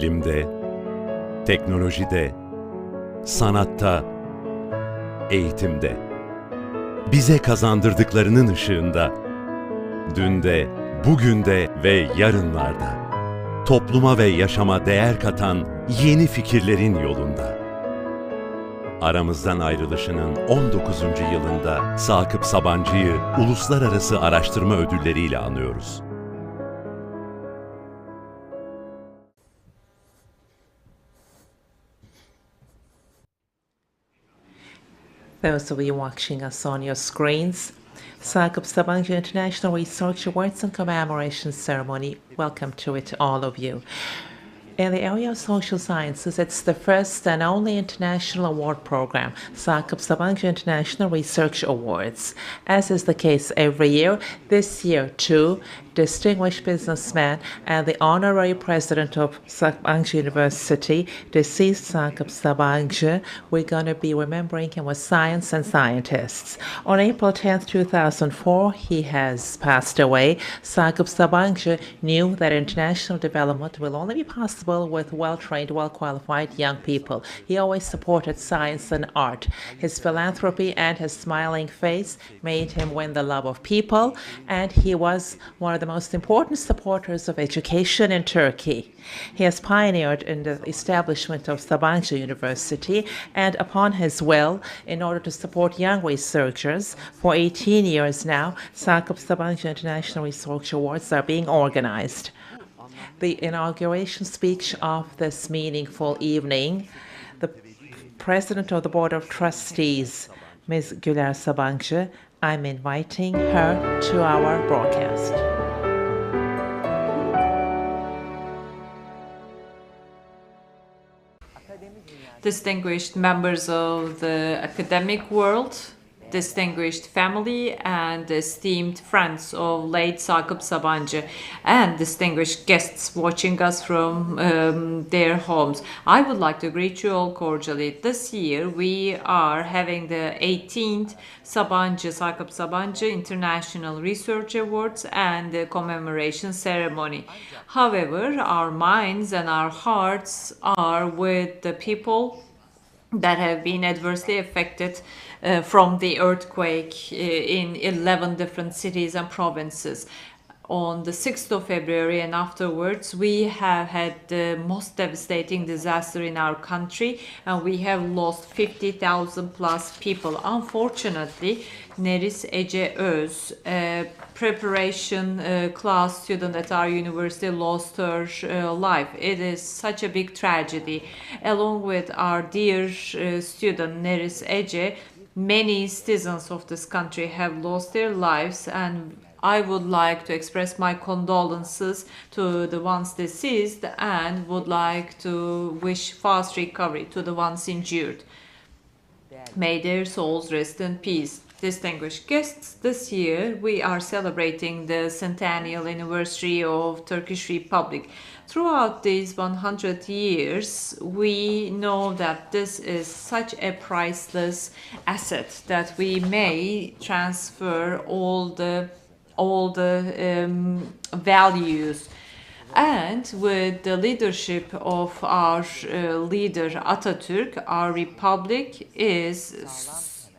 bilimde, teknolojide, sanatta, eğitimde, bize kazandırdıklarının ışığında, dünde, bugünde ve yarınlarda, topluma ve yaşama değer katan yeni fikirlerin yolunda. Aramızdan ayrılışının 19. yılında Sakıp Sabancı'yı uluslararası araştırma ödülleriyle anıyoruz. Those of you watching us on your screens, Sakıp Sabancı International Research Awards and Commemoration Ceremony. Welcome to it, all of you. In the area of social sciences, it's the first and only international award program, Sakıp Sabancı International Research Awards. As is the case every year, this year too, distinguished businessman and the honorary president of Sabancı University, deceased Sakıp Sabancı, we're going to be remembering him with science and scientists. On April 10th, 2004, he has passed away. Sakıp Sabancı knew that international development will only be possible with well-trained, well-qualified young people. He always supported science and art. His philanthropy and his smiling face made him win the love of people, and he was one of the most important supporters of education in Turkey. He has pioneered in the establishment of Sabancı University, and upon his will, in order to support young researchers, for 18 years now, Sakıp Sabancı International Research Awards are being organized. The inauguration speech of this meaningful evening, the President of the Board of Trustees, Ms. Güler Sabancı, I'm inviting her to our broadcast. Distinguished members of the academic world, distinguished family and esteemed friends of late Sakıp Sabancı, and distinguished guests watching us from their homes. I would like to greet you all cordially. This year we are having the 18th Sakıp Sabancı International Research Awards and the commemoration ceremony. However, our minds and our hearts are with the people that have been adversely affected from the earthquake in 11 different cities and provinces. On the 6th of February and afterwards, we have had the most devastating disaster in our country, and we have lost 50,000 plus people. Unfortunately, Neris Ece Öz, a preparation class student at our university, lost her life. It is such a big tragedy. Along with our dear student Neris Ece, many citizens of this country have lost their lives, and I would like to express my condolences to the ones deceased and would like to wish fast recovery to the ones injured. May their souls rest in peace. Distinguished guests, this year we are celebrating the centennial anniversary of Turkish Republic. Throughout these 100 years, we know that this is such a priceless asset that we may transfer all the values. And with the leadership of our leader Atatürk, our republic is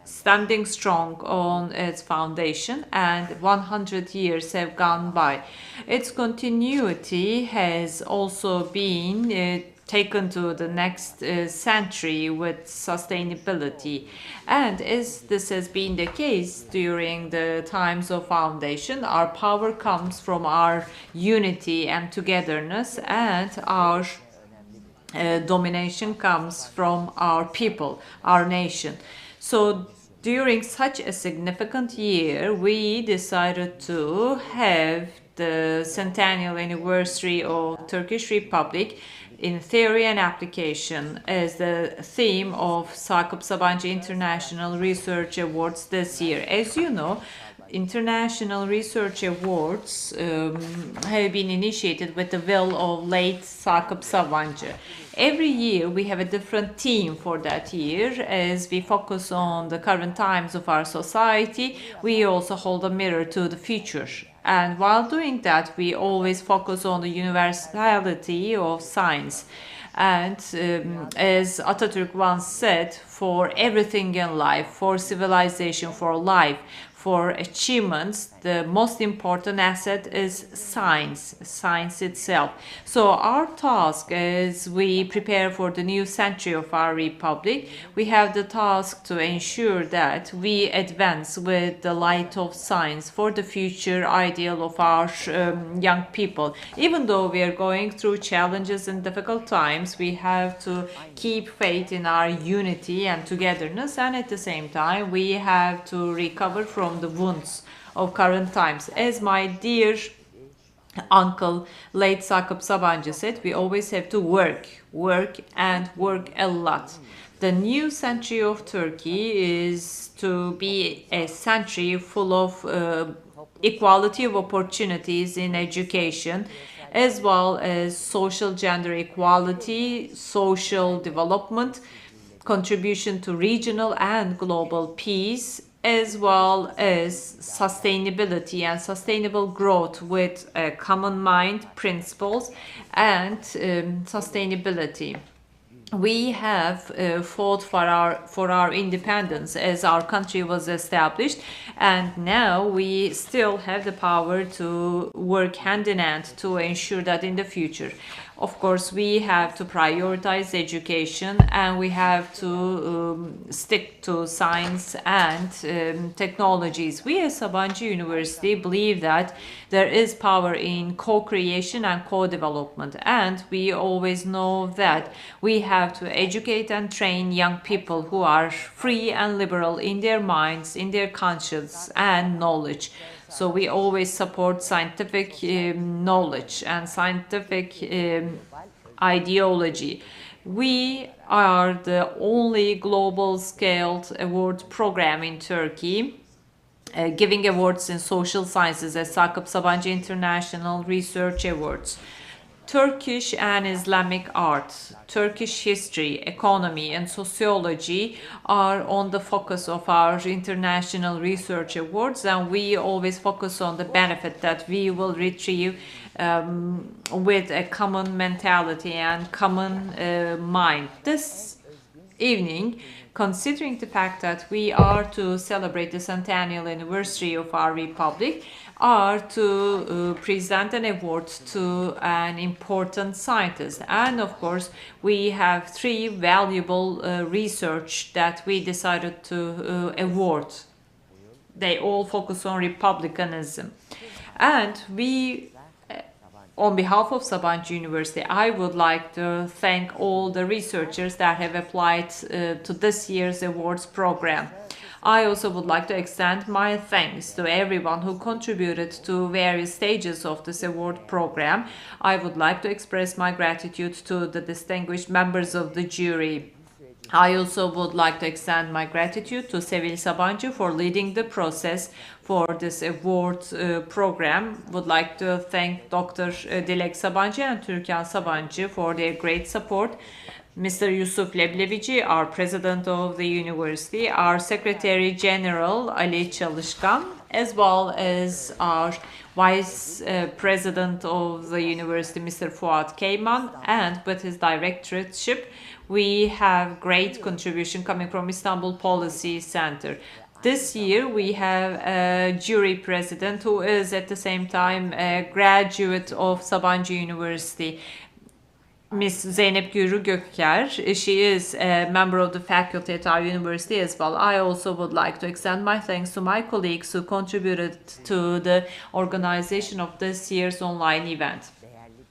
standing strong on its foundation, and 100 years have gone by. Its continuity has also been taken to the next century with sustainability. And as this has been the case during the times of foundation, our power comes from our unity and togetherness, and our domination comes from our people, our nation. So during such a significant year, we decided to have the centennial anniversary of Turkish Republic in theory and application as the theme of Sakıp Sabancı International Research Awards this year. As you know, International Research Awards have been initiated with the will of late Sakıp Sabancı. Every year we have a different theme for that year. As we focus on the current times of our society, we also hold a mirror to the future. And while doing that, we always focus on the universality of science. And as Atatürk once said, for everything in life, for civilization, for life, for achievements, the most important asset is science itself. So our task as we prepare for the new century of our republic, we have the task to ensure that we advance with the light of science for the future ideal of our young people. Even though we are going through challenges and difficult times, we have to keep faith in our unity and togetherness, and at the same time we have to recover from the wounds of current times. As my dear uncle, late Sakıp Sabancı said, we always have to work and work a lot. The new century of Turkey is to be a century full of equality of opportunities in education, as well as social gender equality, social development, contribution to regional and global peace, as well as sustainability and sustainable growth with a common mind, principles, and sustainability. We have fought for our independence as our country was established, and now we still have the power to work hand in hand to ensure that in the future, of course, we have to prioritize education, and we have to stick to science and technologies. We as Sabancı University believe that there is power in co-creation and co-development, and we always know that we have to educate and train young people who are free and liberal in their minds, in their conscience and knowledge. So we always support scientific knowledge and scientific ideology. We are the only global scaled award program in Turkey, giving awards in social sciences as Sakıp Sabancı International Research Awards. Turkish and Islamic art, Turkish history, economy, and sociology are on the focus of our international research awards, and we always focus on the benefit that we will retrieve with a common mentality and common mind. This evening, considering the fact that we are to celebrate the centennial anniversary of our republic, are to present an award to an important scientist. And of course, we have three valuable research that we decided to award. They all focus on republicanism. And we, on behalf of Sabancı University, I would like to thank all the researchers that have applied to this year's awards program. I also would like to extend my thanks to everyone who contributed to various stages of this award program. I would like to express my gratitude to the distinguished members of the jury. I also would like to extend my gratitude to Sevil Sabancı for leading the process for this award program. Would like to thank Dr. Dilek Sabancı and Türkan Sabancı for their great support. Mr. Yusuf Leblevici, our president of the university, our secretary general Ali Çalışkan, as well as our vice president of the university, Mr. Fuat Keyman, and with his directorship, we have great contribution coming from Istanbul Policy Center. This year we have a jury president who is at the same time a graduate of Sabancı University, Miss Zeynep Gürü Göker. She is a member of the faculty at our university as well. I also would like to extend my thanks to my colleagues who contributed to the organization of this year's online event.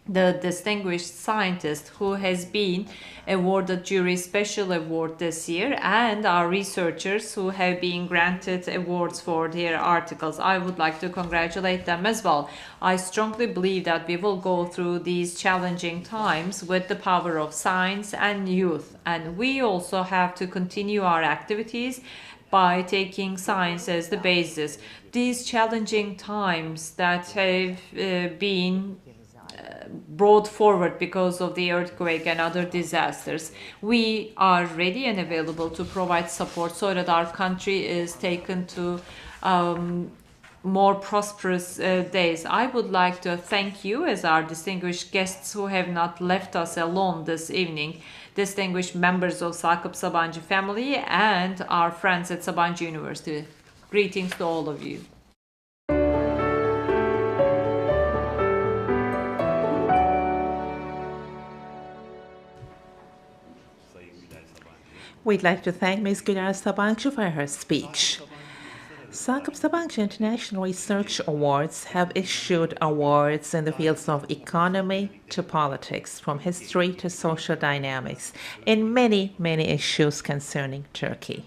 The distinguished scientist who has been awarded jury special award this year, and our researchers who have been granted awards for their articles. I would like to congratulate them as well. I strongly believe that we will go through these challenging times with the power of science and youth, and we also have to continue our activities by taking science as the basis. These challenging times that have been brought forward because of the earthquake and other disasters. We are ready and available to provide support so that our country is taken to more prosperous days. I would like to thank you as our distinguished guests who have not left us alone this evening, distinguished members of Sakıp Sabancı family and our friends at Sabancı University. Greetings to all of you. We'd like to thank Ms. Güler Sabancı for her speech. Sakıp Sabancı International Research Awards have issued awards in the fields of economy to politics, from history to social dynamics, in many, many issues concerning Turkey.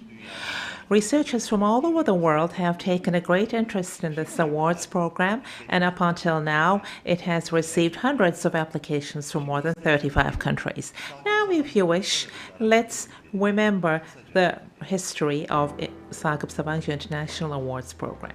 Researchers from all over the world have taken a great interest in this awards program, and up until now, it has received hundreds of applications from more than 35 countries. Now, if you wish, let's remember the history of Sakıp Sabancı International Awards Program.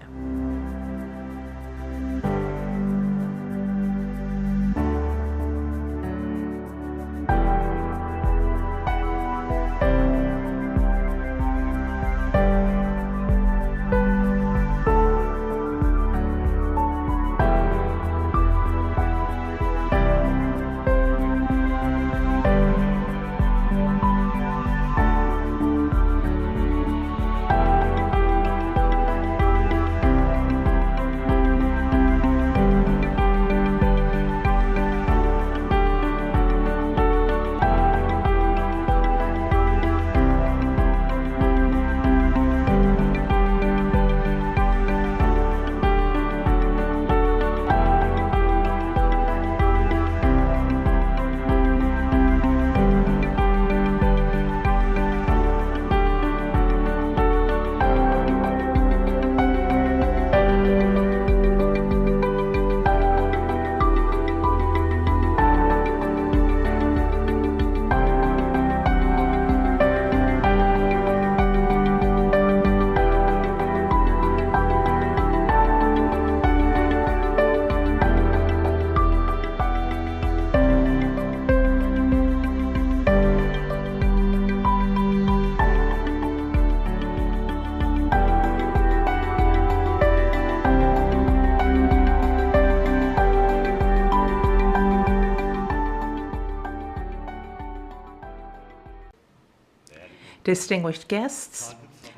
Distinguished guests,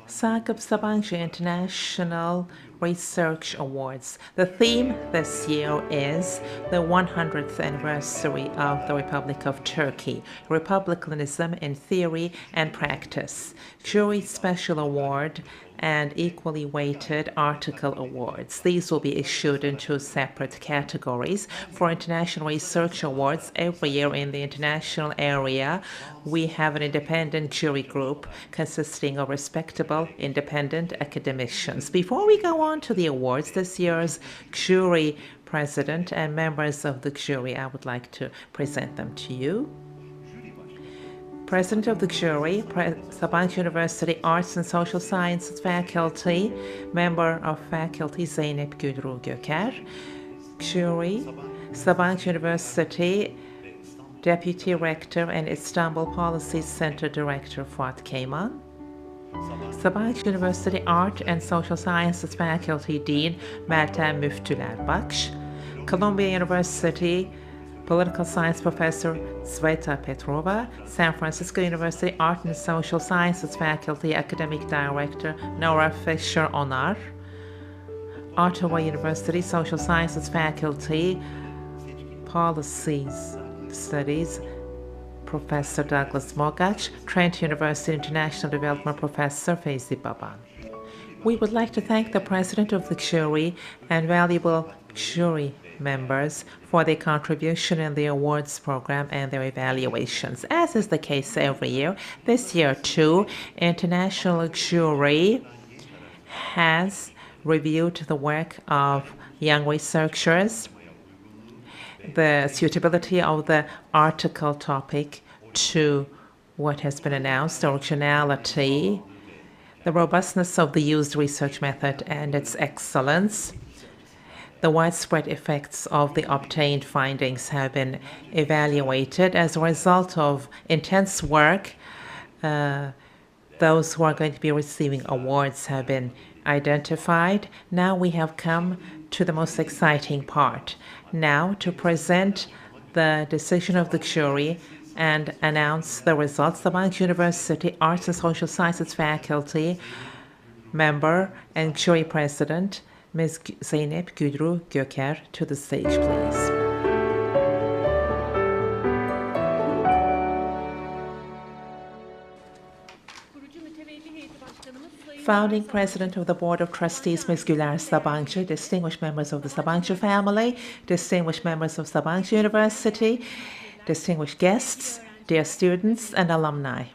Sakıp Sabancı International Research Awards. The theme this year is the 100th anniversary of the Republic of Turkey, Republicanism in Theory and Practice, Jury Special Award, and equally weighted article awards. These will be issued in two separate categories. For international research awards, every year in the international area, we have an independent jury group consisting of respectable independent academicians. Before we go on to the awards, this year's jury president and members of the jury, I would like to present them to you. President of the jury, Sabancı University Arts and Social Sciences Faculty, member of faculty Zeynep Gülru Göker. Jury, Sabancı University Deputy Rector and Istanbul Policy Center Director Fuat Keyman. Sabancı University Art and Social Sciences Faculty Dean Meltem Müftüler Bakş. Columbia University Political Science Professor Sveta Petrova, San Francisco University Art and Social Sciences Faculty Academic Director Nora Fisher Onar, Ottawa University Social Sciences Faculty Policies Studies Professor Douglas Mogac, Trent University International Development Professor Feyzi Baban. We would like to thank the President of the jury and valuable jury members for their contribution in the awards program and their evaluations. As is the case every year, this year too, international jury has reviewed the work of young researchers, the suitability of the article topic to what has been announced, originality, the robustness of the used research method and its excellence, The widespread effects of the obtained findings have been evaluated. As a result of intense work, those who are going to be receiving awards have been identified. Now we have come to the most exciting part. Now to present the decision of the jury and announce the results, Sabancı University Arts and Social Sciences faculty member and jury president, Ms. Zeynep Gülru Göker, to the stage, please. Founding President of the Board of Trustees, Ms. Güler Sabancı, distinguished members of the Sabancı family, distinguished members of Sabancı University, distinguished guests, dear students and alumni.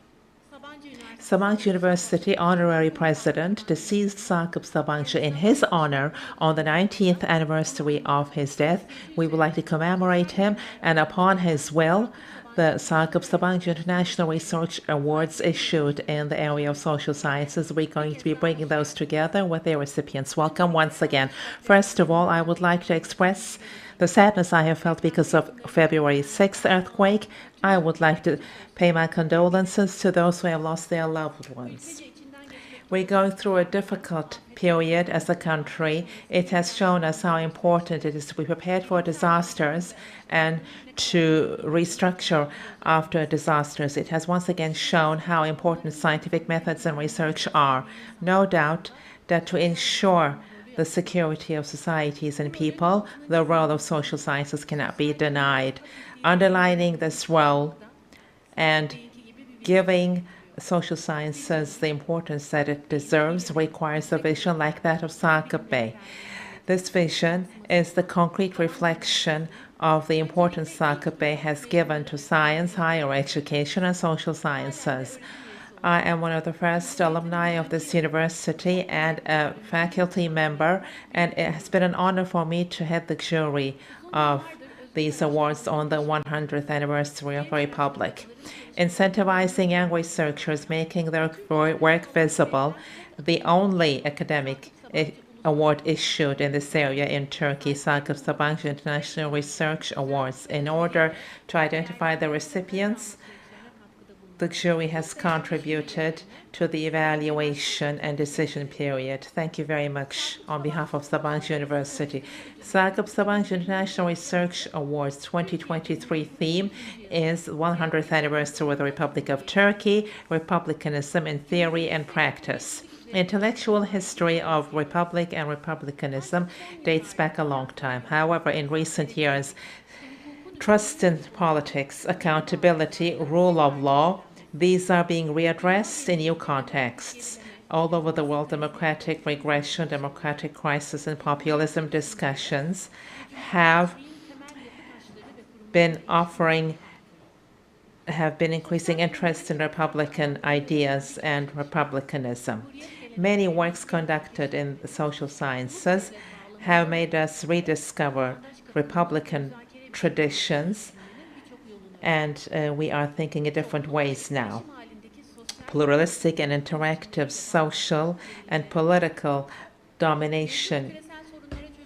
Sabancı University Honorary President, deceased Sakıp Sabancı, in his honor on the 19th anniversary of his death, we would like to commemorate him, and upon his will, the Sakıp Sabancı International Research Awards issued in the area of social sciences. We're going to be bringing those together with their recipients. Welcome once again. First of all, I would like to express the sadness I have felt because of February 6th earthquake. I would like to pay my condolences to those who have lost their loved ones. We're going through a difficult period as a country. It has shown us how important it is to be prepared for disasters and to restructure after disasters. It has once again shown how important scientific methods and research are. No doubt that to ensure the security of societies and people, the role of social sciences cannot be denied. Underlining this role and giving social sciences the importance that it deserves requires a vision like that of Sakıp Bey. This vision is the concrete reflection of the importance Sakıp Bey has given to science, higher education, and social sciences. I am one of the first alumni of this university and a faculty member, and it has been an honor for me to head the jury of these awards on the 100th anniversary of the Republic. Incentivizing young researchers, making their work visible, the only academic award issued in this area in Turkey, Sakıp Sabancı International Research Awards. In order to identify the recipients, the jury has contributed to the evaluation and decision period. Thank you very much on behalf of Sabancı University. Sakıp Sabancı International Research Awards 2023 theme is 100th anniversary of the Republic of Turkey, Republicanism in Theory and Practice. Intellectual history of republic and republicanism dates back a long time. However, in recent years, trust in politics, accountability, rule of law, these are being readdressed in new contexts. All over the world, democratic regression, democratic crisis, and populism discussions have been increasing interest in Republican ideas and republicanism. Many works conducted in the social sciences have made us rediscover Republican traditions, and we are thinking in different ways now. Pluralistic and interactive social and political domination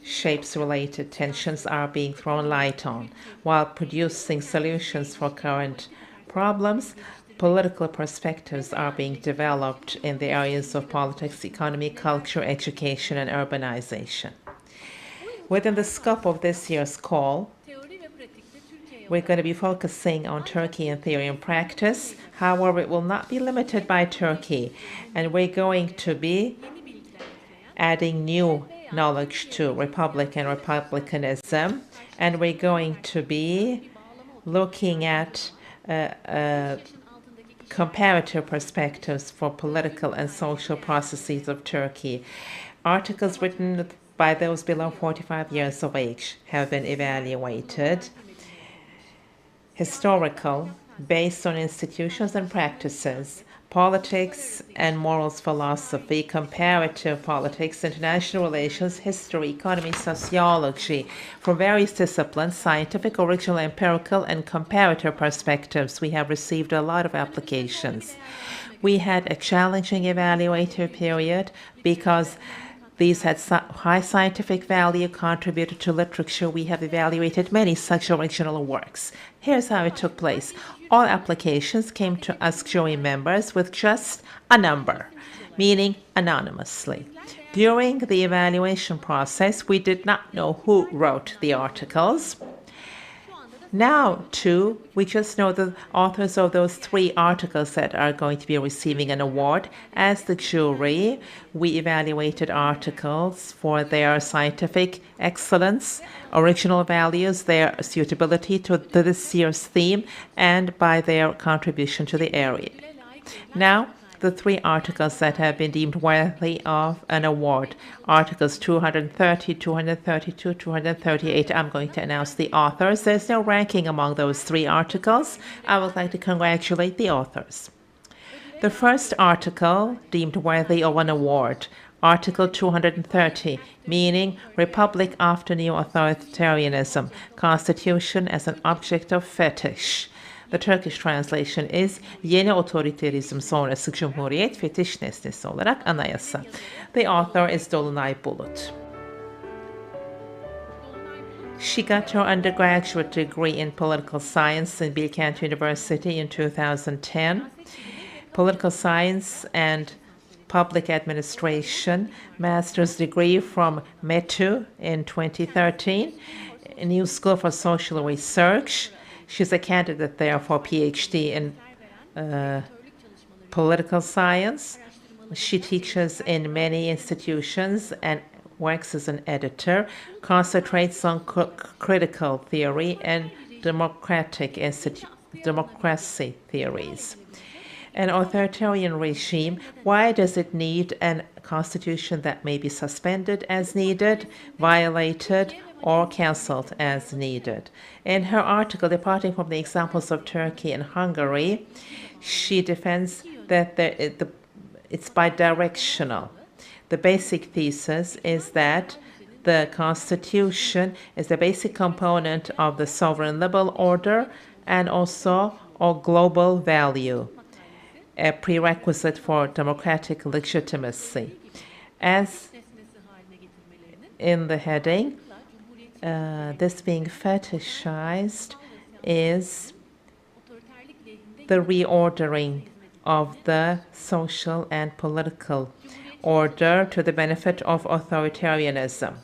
shapes related tensions are being thrown light on. While producing solutions for current problems, political perspectives are being developed in the areas of politics, economy, culture, education, and urbanization. Within the scope of this year's call, we're going to be focusing on Turkey in theory and practice. However, it will not be limited by Turkey, and we're going to be adding new knowledge to republic and republicanism, and we're going to be looking at comparative perspectives for political and social processes of Turkey. Articles written by those below 45 years of age have been evaluated. Historical, based on institutions and practices, politics and morals philosophy, comparative politics, international relations, history, economy, sociology, from various disciplines, scientific, original, empirical, and comparative perspectives. We have received a lot of applications. We had a challenging evaluator period because These had high scientific value, contributed to literature. We have evaluated many such original works. Here's how it took place. All applications came to us jury members with just a number, meaning anonymously. During the evaluation process, we did not know who wrote the articles. Now, too, we just know the authors of those 3 articles that are going to be receiving an award. As the jury, we evaluated articles for their scientific excellence, original values, their suitability to this year's theme, and by their contribution to the area. Now, the 3 articles that have been deemed worthy of an award. Articles 230, 232, 238. I'm going to announce the authors. There's no ranking among those 3 articles. I would like to congratulate the authors. The first article deemed worthy of an award, Article 230, meaning Republic after New Authoritarianism, Constitution as an object of fetish. The Turkish translation is Yeni Otoriterizm sonrası Cumhuriyet fetiş nesnesi olarak anayasa. The author is Dolunay Bulut. She got her undergraduate degree in political science in Bilkent University in 2010. Political science and public administration, master's degree from METU in 2013, a New School for Social Research. She's a candidate there for PhD in political science. She teaches in many institutions and works as an editor, concentrates on critical theory and democracy theories. An authoritarian regime, why does it need a constitution that may be suspended as needed, violated, or cancelled as needed? In her article, departing from the examples of Turkey and Hungary, she defends that it's bidirectional. The basic thesis is that the Constitution is the basic component of the sovereign liberal order and also a global value, a prerequisite for democratic legitimacy. As in the heading, this being fetishized is the reordering of the social and political order to the benefit of authoritarianism.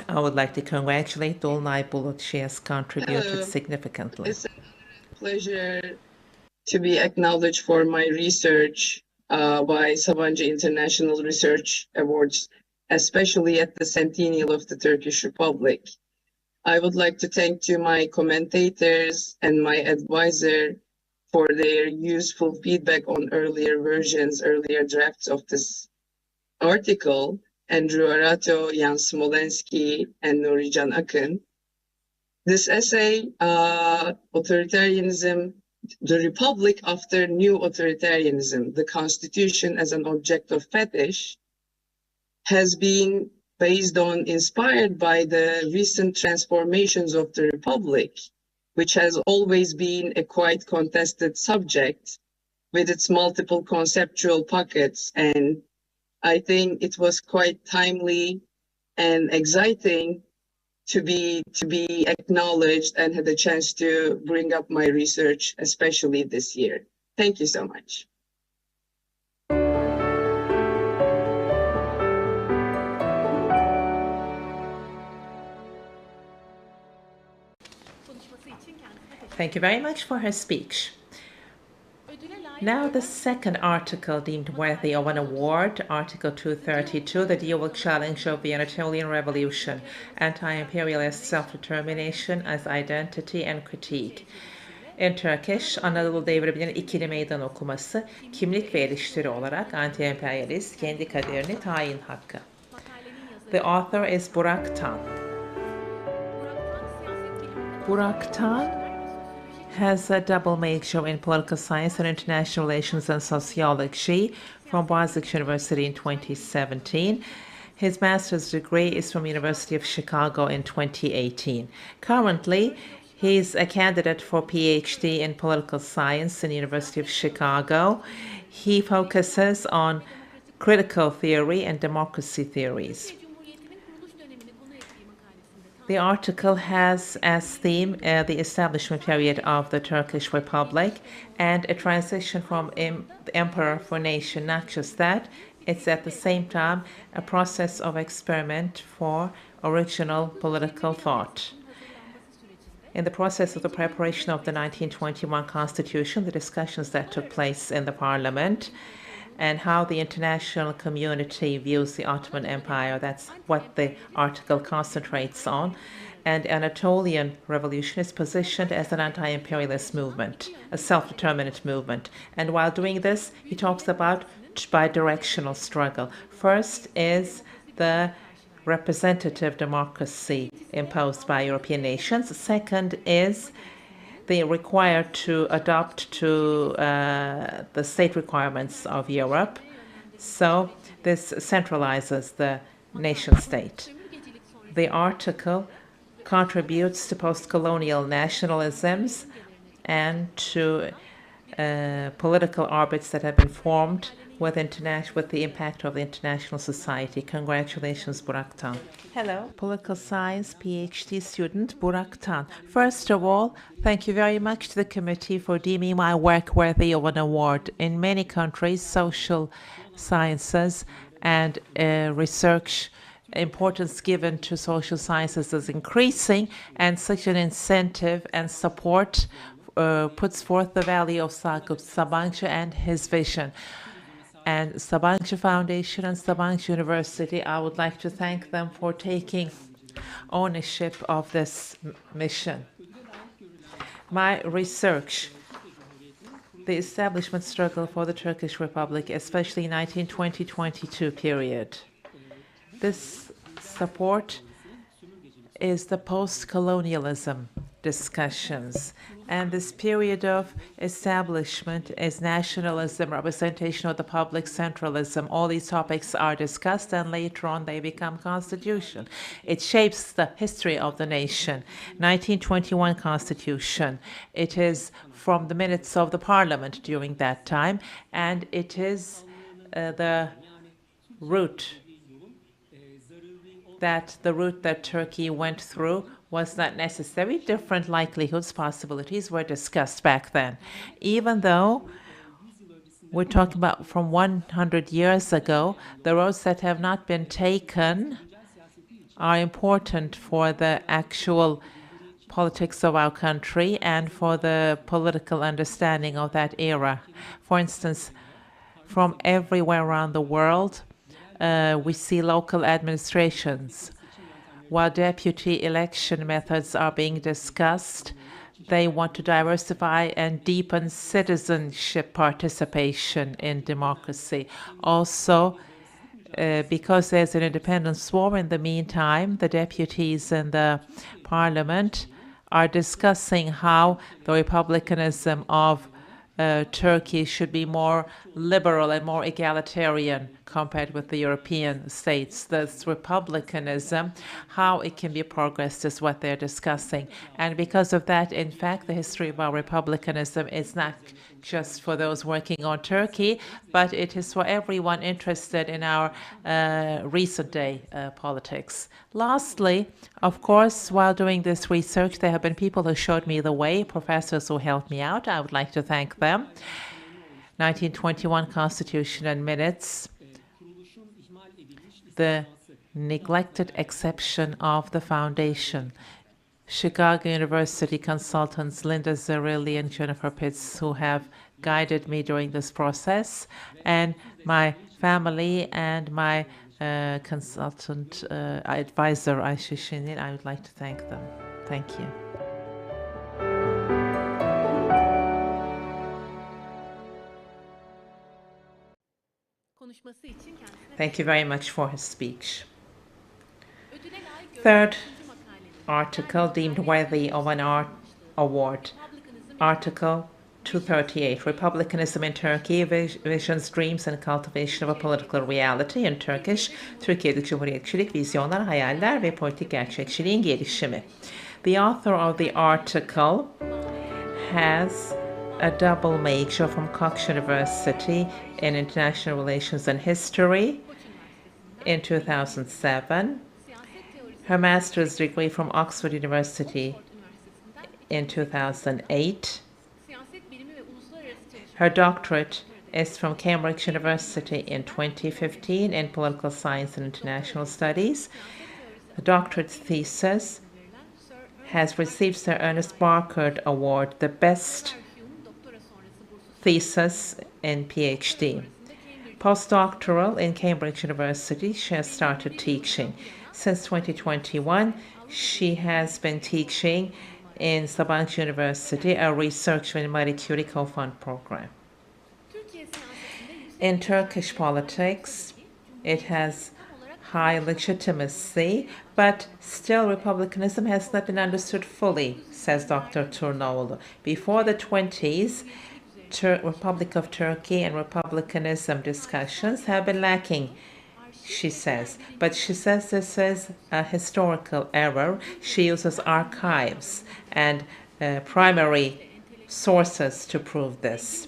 I would like to congratulate Dolunay Bulut. She has contributed significantly. It's a pleasure to be acknowledged for my research by Sabancı International Research Awards, especially at the centennial of the Turkish Republic. I would like to thank to my commentators and my advisor for their useful feedback on earlier drafts of this article, Andrew Arato, Jan Smolensky, and Nurican Akın. This essay, Authoritarianism, the Republic after New Authoritarianism, the Constitution as an object of fetish, has been inspired by the recent transformations of the Republic, which has always been a quite contested subject with its multiple conceptual pockets. And I think it was quite timely and exciting to be acknowledged and had a chance to bring up my research, especially this year. Thank you so much. Thank you very much for her speech. Now the second article deemed worthy of an award, Article 232, the dual challenge of the Anatolian Revolution, anti-imperialist self-determination as identity and critique. In Turkish, Anadolu Devriminin ikili meydan okuması, kimlik ve eleştiri olarak anti-emperyalist kendi kaderini tayin hakkı. The author is Burak Tan. Burak Tan has a double major in political science and international relations and sociology from Boğaziçi University in 2017. His master's degree is from University of Chicago in 2018. Currently, he's a candidate for PhD in political science in University of Chicago. He focuses on critical theory and democracy theories. The article has as theme the establishment period of the Turkish Republic and a transition from emperor for nation. Not just that, it's at the same time a process of experiment for original political thought. In the process of the preparation of the 1921 Constitution, the discussions that took place in the parliament, and how the international community views the Ottoman Empire. That's what the article concentrates on. And Anatolian Revolution is positioned as an anti-imperialist movement, a self-determinant movement. And while doing this, he talks about bi-directional struggle. First is the representative democracy imposed by European nations. Second is they require to adopt to the state requirements of Europe. So this centralizes the nation state. The article contributes to post-colonial nationalisms and to political orbits that have been formed with the impact of the international society. Congratulations, Burak Tan. Hello, political science PhD student Burak Tan. First of all, thank you very much to the committee for deeming my work worthy of an award. In many countries, social sciences and research importance given to social sciences is increasing, and such an incentive and support puts forth the value of Sakıp Sabancı and his vision. And Sabancı Foundation and Sabancı University, I would like to thank them for taking ownership of this mission. My research, the establishment struggle for the Turkish Republic, especially 1920-22 period. This support is the post-colonialism discussions. And this period of establishment is nationalism, representation of the public, centralism. All these topics are discussed, and later on they become constitution. It shapes the history of the nation. 1921 Constitution. It is from the minutes of the parliament during that time, and it is the route that Turkey went through was not necessary. Different likelihoods, possibilities were discussed back then. Even though we're talking about from 100 years ago, the roads that have not been taken are important for the actual politics of our country and for the political understanding of that era. For instance, from everywhere around the world, we see local administrations. While deputy election methods are being discussed, they want to diversify and deepen citizenship participation in democracy. Also, because there's an independence war in the meantime, the deputies in the parliament are discussing how the republicanism of Turkey should be more liberal and more egalitarian compared with the European states. This republicanism, how it can be progressed is what they're discussing. And because of that, in fact, the history of our republicanism is not just for those working on Turkey, but it is for everyone interested in our recent day politics. Lastly, of course, while doing this research, there have been people who showed me the way, professors who helped me out. I would like to thank them. 1921 Constitution and Minutes, the neglected exception of the foundation. Chicago University consultants Linda Zerilli and Jennifer Pitts, who have guided me during this process, and my family and my consultant advisor, Ayşe Şenil, I would like to thank them. Thank you. Thank you very much for his speech. Third article deemed worthy of an award. Article 238, Republicanism in Turkey, Visions, Dreams and Cultivation of a Political Reality in Turkish, Türkiye'de Cumhuriyetçilik, Vizyonlar, Hayaller ve Politik Gerçekçiliğin Gelişimi. The author of the article has a double major from Cox University in International Relations and History in 2007, her master's degree from Oxford University in 2008. Her doctorate is from Cambridge University in 2015 in Political Science and International Studies. The doctorate thesis has received Sir Ernest Barker Award, the best thesis in PhD. Postdoctoral in Cambridge University, she has started teaching. Since 2021, she has been teaching in Sabancı University, a research in Marie Curie co-fund program. In Turkish politics, it has high legitimacy, but still republicanism has not been understood fully, says Dr. Turnoğlu. Before the 20s, Republic of Turkey and republicanism discussions have been lacking, she says. But she says this is a historical error. She uses archives and primary sources to prove this.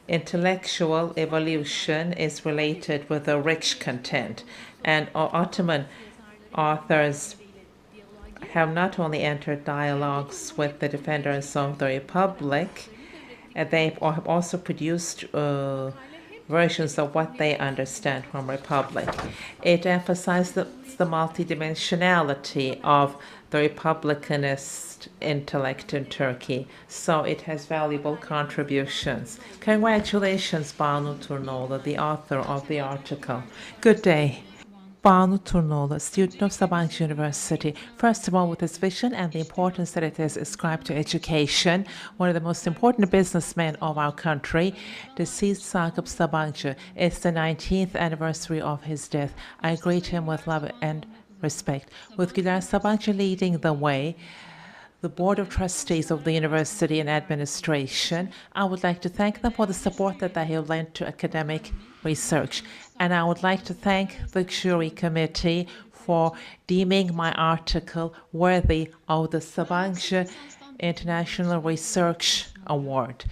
Intellectual evolution is related with a rich content, and Ottoman authors have not only entered dialogues with the defenders of the Republic, they have also produced versions of what they understand from Republic. It emphasizes the multidimensionality of the republicanist intellect in Turkey, so it has valuable contributions. Congratulations, Banu Turnoğlu, the author of the article. Good day. Banu Turnoğlu, student of Sabancı University. First of all, with its vision and the importance that it has ascribed to education, one of the most important businessmen of our country, deceased Sakıp Sabancı. It's the 19th anniversary of his death. I greet him with love and respect. With Güler Sabancı leading the way, the Board of Trustees of the University and Administration, I would like to thank them for the support that they have lent to academic research. And I would like to thank the jury committee for deeming my article worthy of the Sabancı International Research Award.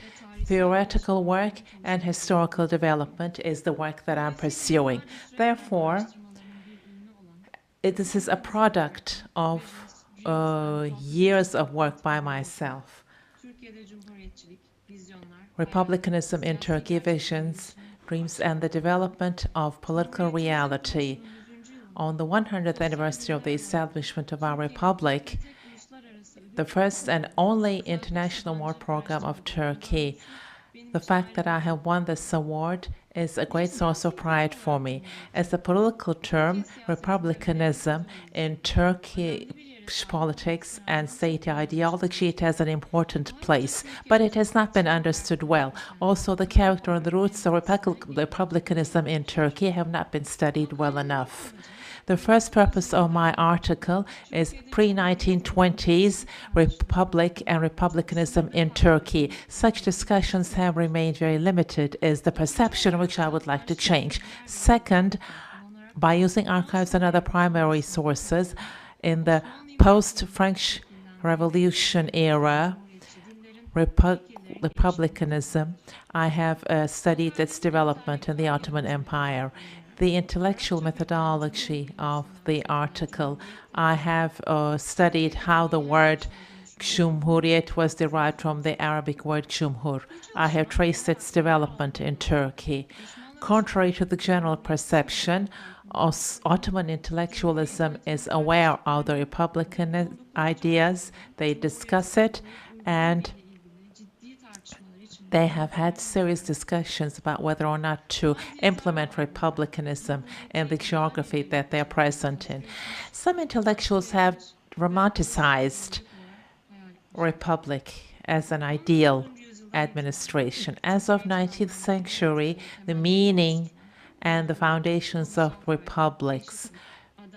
Theoretical work and historical development is the work that I'm pursuing. Therefore, this is a product of years of work by myself. Republicanism in Turkey, Visions, Dreams, and the Development of Political Reality. On the 100th anniversary of the establishment of our republic, the first and only international award program of Turkey, the fact that I have won this award is a great source of pride for me. As a political term, republicanism in Turkey politics and state ideology, it has an important place, but it has not been understood well. Also, the character and the roots of republicanism in Turkey have not been studied well enough. The first purpose of my article is pre-1920s republic and republicanism in Turkey. Such discussions have remained very limited, is the perception which I would like to change. Second, by using archives and other primary sources, in the post-French Revolution era, republicanism, I have studied its development in the Ottoman Empire. The intellectual methodology of the article, I have studied how the word Cumhuriyet was derived from the Arabic word Cumhur. I have traced its development in Turkey. Contrary to the general perception, Ottoman intellectualism is aware of the republican ideas. They discuss it, and they have had serious discussions about whether or not to implement republicanism in the geography that they're present in. Some intellectuals have romanticized republic as an ideal administration. As of 19th century, the meaning and the foundations of republics,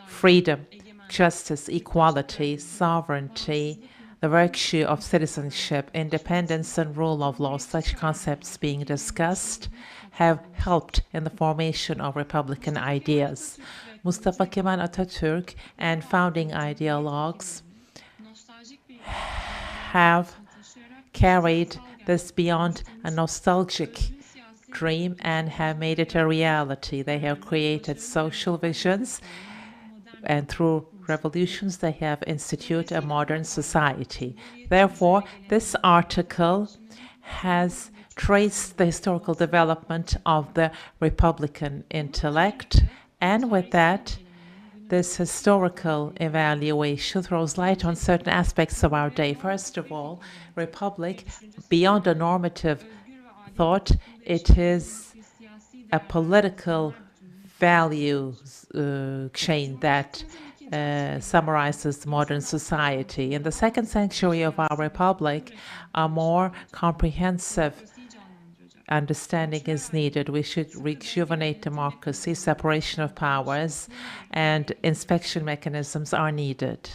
freedom, justice, equality, sovereignty, the virtue of citizenship, independence, and rule of law, such concepts being discussed, have helped in the formation of republican ideas. Mustafa Kemal Atatürk and founding ideologues have carried this beyond a nostalgic dream and have made it a reality. They have created social visions, and through revolutions they have instituted a modern society. Therefore, this article has traced the historical development of the Republican intellect, and with that, this historical evaluation throws light on certain aspects of our day. First of all, Republic, beyond a normative thought, it is a political values chain that summarizes modern society. In the second century of our republic, a more comprehensive understanding is needed. We should rejuvenate democracy, separation of powers, and inspection mechanisms are needed.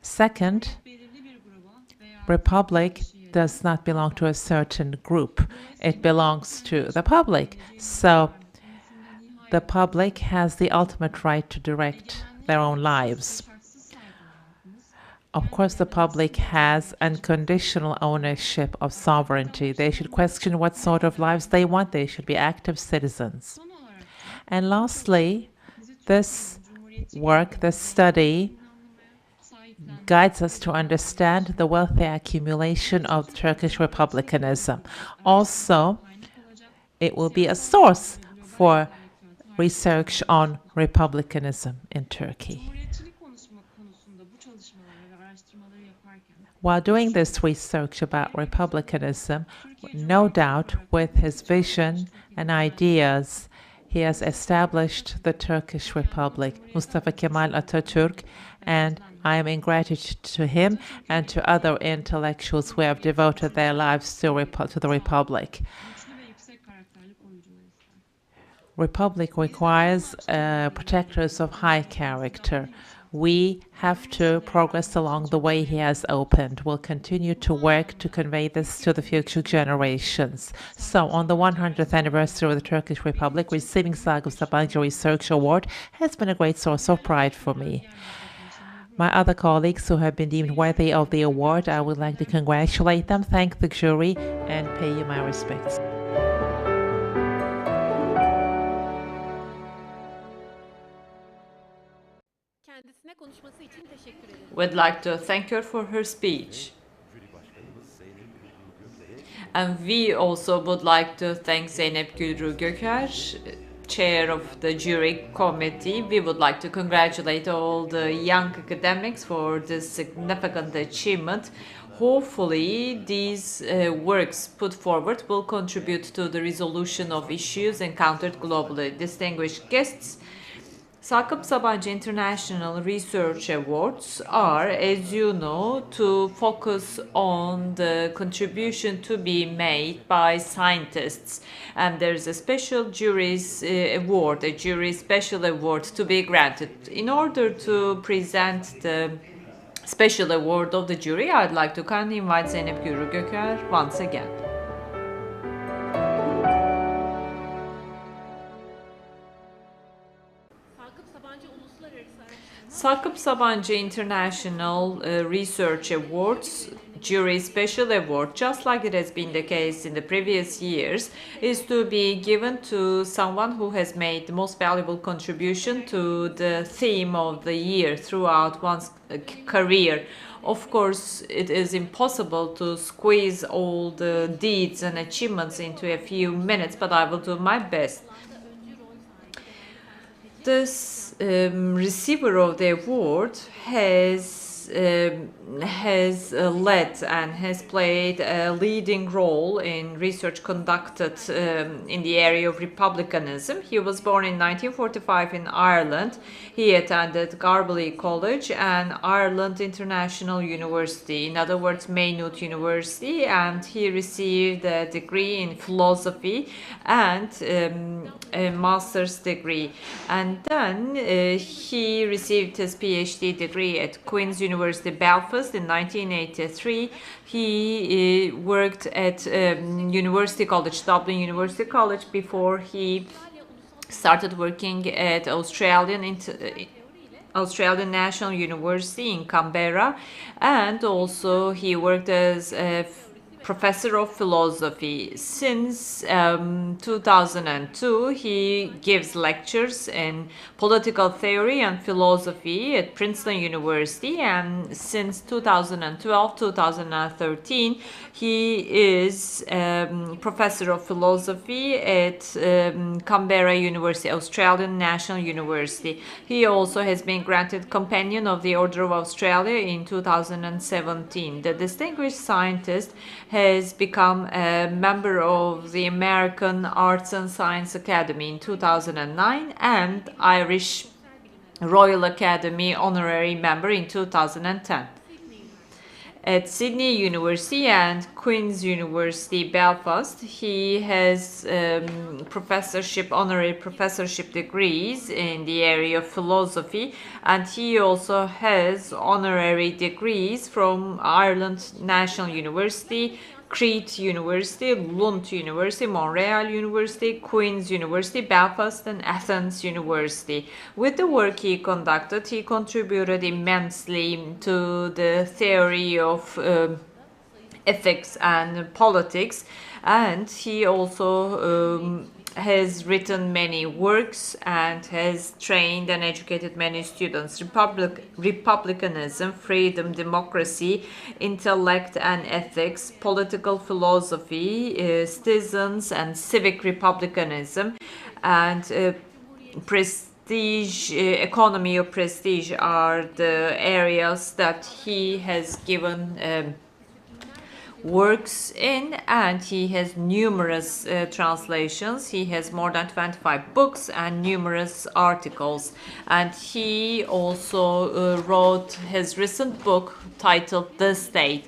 Second, republic does not belong to a certain group. It belongs to the public. So the public has the ultimate right to direct their own lives. Of course, the public has unconditional ownership of sovereignty. They should question what sort of lives they want. They should be active citizens. And lastly, this work, this study, guides us to understand the wealthy accumulation of Turkish republicanism. Also, it will be a source for research on republicanism in Turkey. While doing this research about republicanism, no doubt with his vision and ideas, he has established the Turkish Republic, Mustafa Kemal Atatürk, and I am in gratitude to him and to other intellectuals who have devoted their lives to the Republic. Republic requires protectors of high character. We have to progress along the way he has opened. We'll continue to work to convey this to the future generations. So on the 100th anniversary of the Turkish Republic, receiving Sakıp Sabancı Research Award has been a great source of pride for me. My other colleagues who have been deemed worthy of the award, I would like to congratulate them, thank the jury, and pay you my respects. We'd like to thank her for her speech. And we also would like to thank Zeynep Gülru Göker, chair of the jury committee. We would like to congratulate all the young academics for this significant achievement. Hopefully, these works put forward will contribute to the resolution of issues encountered globally. Distinguished guests, Sakıp Sabancı International Research Awards are, as you know, to focus on the contribution to be made by scientists. And there's a special jury's award, a jury special award to be granted. In order to present the special award of the jury, I'd like to kindly invite Zeynep Gülru Göker once again. Sakıp Sabancı International Research Awards Jury Special Award, just like it has been the case in the previous years, is to be given to someone who has made the most valuable contribution to the theme of the year throughout one's career. Of course, it is impossible to squeeze all the deeds and achievements into a few minutes, but I will do my best. This receiver of the award has led and has played a leading role in research conducted in the area of republicanism. He was born in 1945 in Ireland. He attended Garbley College and Ireland International University, in other words, Maynooth University, and he received a degree in philosophy and a master's degree. And then he received his PhD degree at Queen's University Belfast in 1983. He worked at University College, Dublin University College, before he started working at Australian National University in Canberra, and also he worked as a professor of philosophy. Since 2002, he gives lectures in political theory and philosophy at Princeton University, and since 2012-2013, he is professor of philosophy at Canberra University, Australian National University. He also has been granted Companion of the Order of Australia in 2017. The distinguished scientist has become a member of the American Arts and Science Academy in 2009 and Irish Royal Academy honorary member in 2010. At Sydney University and Queen's University Belfast, he has honorary professorship degrees in the area of philosophy, and he also has honorary degrees from Ireland National University, Crete University, Lund University, Montreal University, Queen's University, Belfast, and Athens University. With the work he conducted, he contributed immensely to the theory of ethics and politics, and he also has written many works and has trained and educated many students. Republicanism, freedom, democracy, intellect and ethics, political philosophy, citizens and civic republicanism, and prestige, economy of prestige are the areas that he has given works in, and he has numerous translations. He has more than 25 books and numerous articles, and he also wrote his recent book titled The State,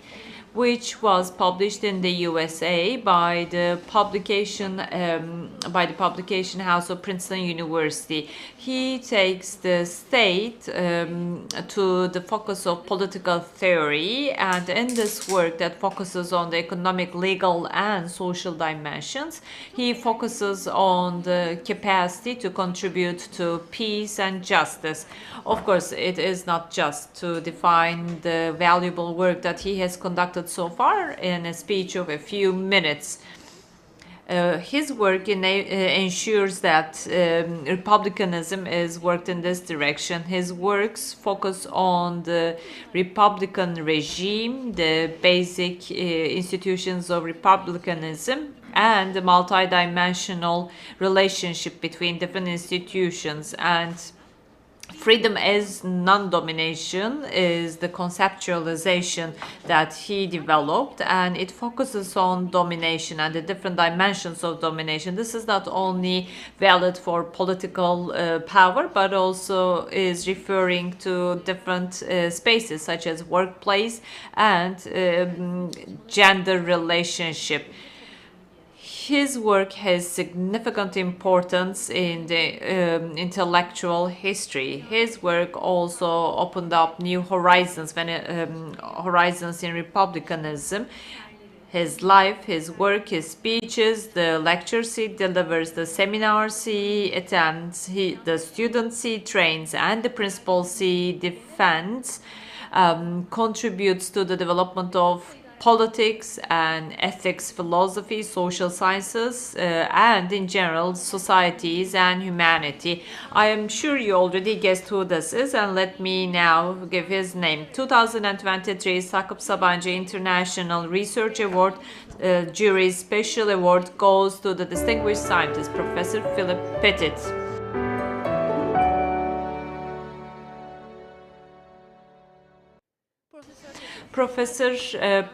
which was published in the USA by the publication house of Princeton University. He takes the state to the focus of political theory, and in this work that focuses on the economic, legal, and social dimensions, he focuses on the capacity to contribute to peace and justice. Of course, it is not just to define the valuable work that he has conducted so far in a speech of a few minutes. His work ensures that republicanism is worked in this direction. His works focus on the republican regime, the basic institutions of republicanism, and the multidimensional relationship between different institutions. And freedom as non-domination is the conceptualization that he developed, and it focuses on domination and the different dimensions of domination. This is not only valid for political power, but also is referring to different spaces such as workplace and gender relationship. His work has significant importance in the intellectual history. His work also opened up new horizons horizons in republicanism. His life, his work, his speeches, the lectures he delivers, the seminars he attends, the students he trains, and the principles he defends contributes to the development of politics and ethics, philosophy, social sciences, and in general societies and humanity. I am sure you already guessed who this is, and let me now give his name. 2023 Sakıp Sabancı International Research Award Jury's Special Award goes to the distinguished scientist, Professor Philip Pettit. Professor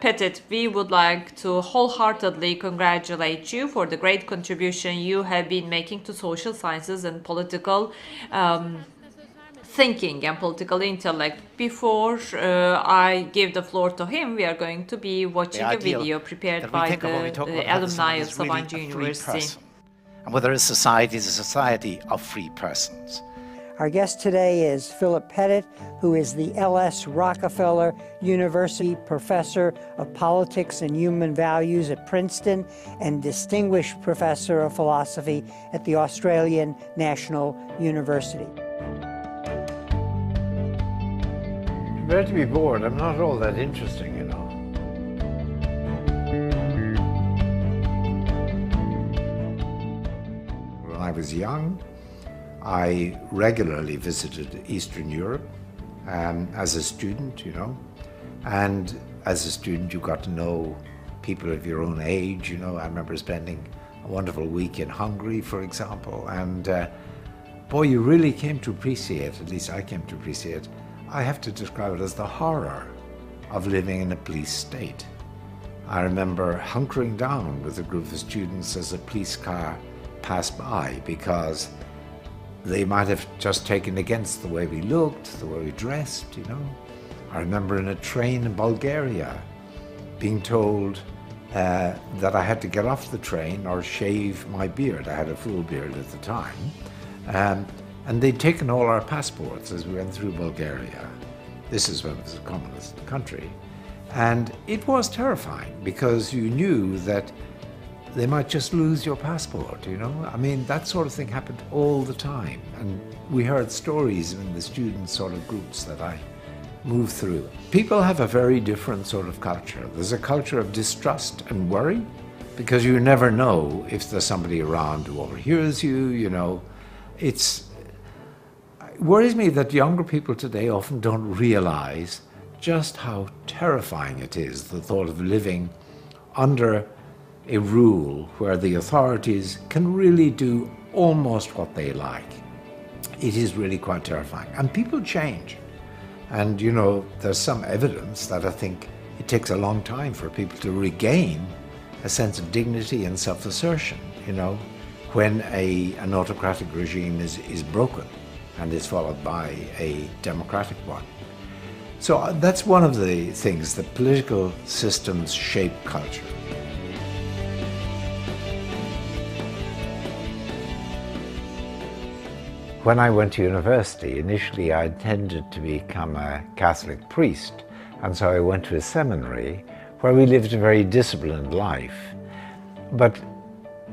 Pettit, we would like to wholeheartedly congratulate you for the great contribution you have been making to social sciences and political thinking and political intellect. Before I give the floor to him, we are going to be watching a video prepared by the alumni of Sabancı University. And whether a society is a society of free persons. Our guest today is Philip Pettit, who is the L.S. Rockefeller University Professor of Politics and Human Values at Princeton and Distinguished Professor of Philosophy at the Australian National University. Better to be bored. I'm not all that interesting, you know. was young, I regularly visited Eastern Europe as a student, you know, and as a student you got to know people of your own age, you know. I remember spending a wonderful week in Hungary, for example, and boy, you really came to appreciate, at least I came to appreciate, I have to describe it as the horror of living in a police state. I remember hunkering down with a group of students as a police car passed by because they might have just taken against the way we looked, the way we dressed, you know. I remember in a train in Bulgaria being told that I had to get off the train or shave my beard. I had a full beard at the time. And they'd taken all our passports as we went through Bulgaria. This is when it was a communist country. And it was terrifying because you knew that they might just lose your passport, you know? I mean, that sort of thing happened all the time. And we heard stories in the student sort of groups that I moved through. People have a very different sort of culture. There's a culture of distrust and worry because you never know if there's somebody around who overhears you, you know. It worries me that younger people today often don't realize just how terrifying it is, the thought of living under a rule where the authorities can really do almost what they like. It is really quite terrifying. And people change. And, you know, there's some evidence that I think it takes a long time for people to regain a sense of dignity and self-assertion, you know, when an autocratic regime is broken and is followed by a democratic one. So that's one of the things, that political systems shape culture. When I went to university, initially I intended to become a Catholic priest, and so I went to a seminary where we lived a very disciplined life. But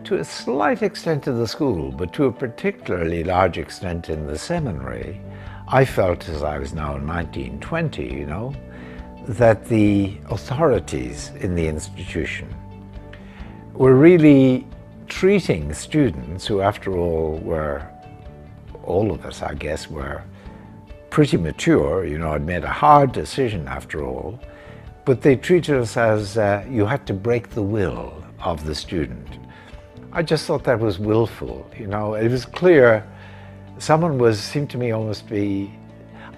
to a slight extent in the school, but to a particularly large extent in the seminary, I felt, as I was now 19, 20, you know, that the authorities in the institution were really treating students who, after all, all of us, I guess, were pretty mature, you know, had made a hard decision after all, but they treated us as you had to break the will of the student. I just thought that was willful, you know. It was clear someone seemed to me almost be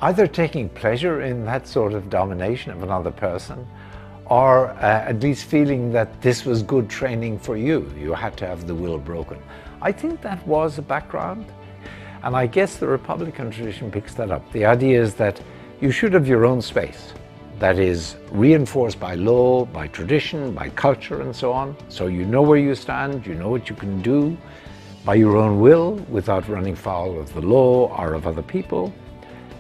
either taking pleasure in that sort of domination of another person, or at least feeling that this was good training for you. You had to have the will broken. I think that was a background, and I guess the Republican tradition picks that up. The idea is that you should have your own space that is reinforced by law, by tradition, by culture, and so on. So you know where you stand, you know what you can do by your own will without running foul of the law or of other people.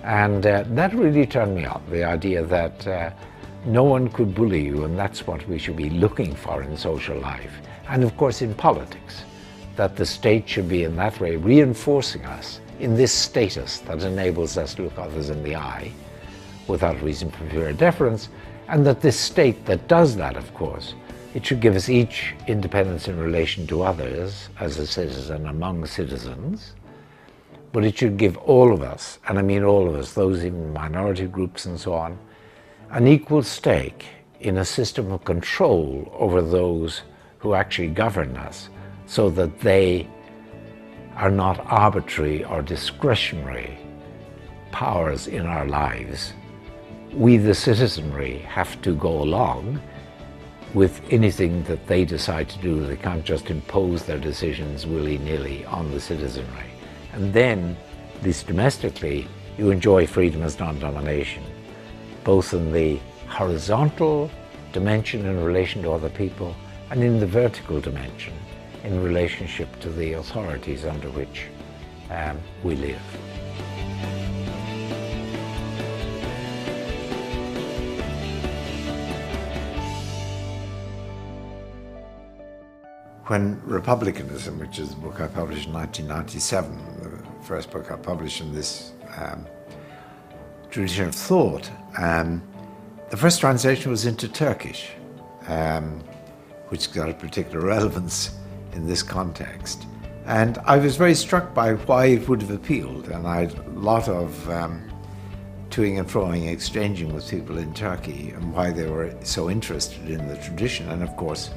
And that really turned me on, the idea that no one could bully you, and that's what we should be looking for in social life. And of course in politics, that the state should be in that way reinforcing us in this status that enables us to look others in the eye without reason for fear or deference, and that this state that does that, of course, it should give us each independence in relation to others as a citizen among citizens, but it should give all of us, and I mean all of us, those in minority groups and so on, an equal stake in a system of control over those who actually govern us, so that they are not arbitrary or discretionary powers in our lives. We, the citizenry, have to go along with anything that they decide to do. They can't just impose their decisions willy-nilly on the citizenry. And then, at least domestically, you enjoy freedom as non-domination, both in the horizontal dimension in relation to other people and in the vertical dimension in relationship to the authorities under which we live. When Republicanism, which is the book I published in 1997, the first book I published in this tradition of thought, the first translation was into Turkish, which got a particular relevance in this context. And I was very struck by why it would have appealed, and I had a lot of toing and froing, exchanging with people in Turkey, and why they were so interested in the tradition. And of course,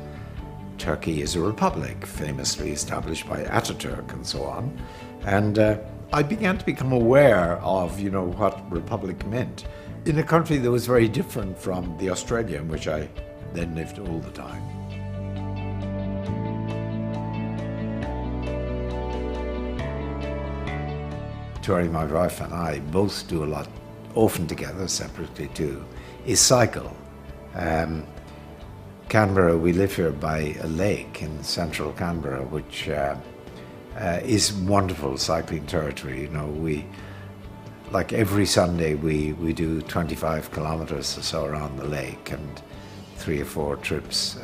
Turkey is a republic, famously established by Ataturk and so on. And I began to become aware of, what republic meant in a country that was very different from the Australia in which I then lived all the time. Tori, my wife, and I both do a lot, often together, separately too, is cycle. Canberra, we live here by a lake in central Canberra, which is wonderful cycling territory. We, like every Sunday, we do 25 kilometers or so around the lake, and 3 or 4 trips,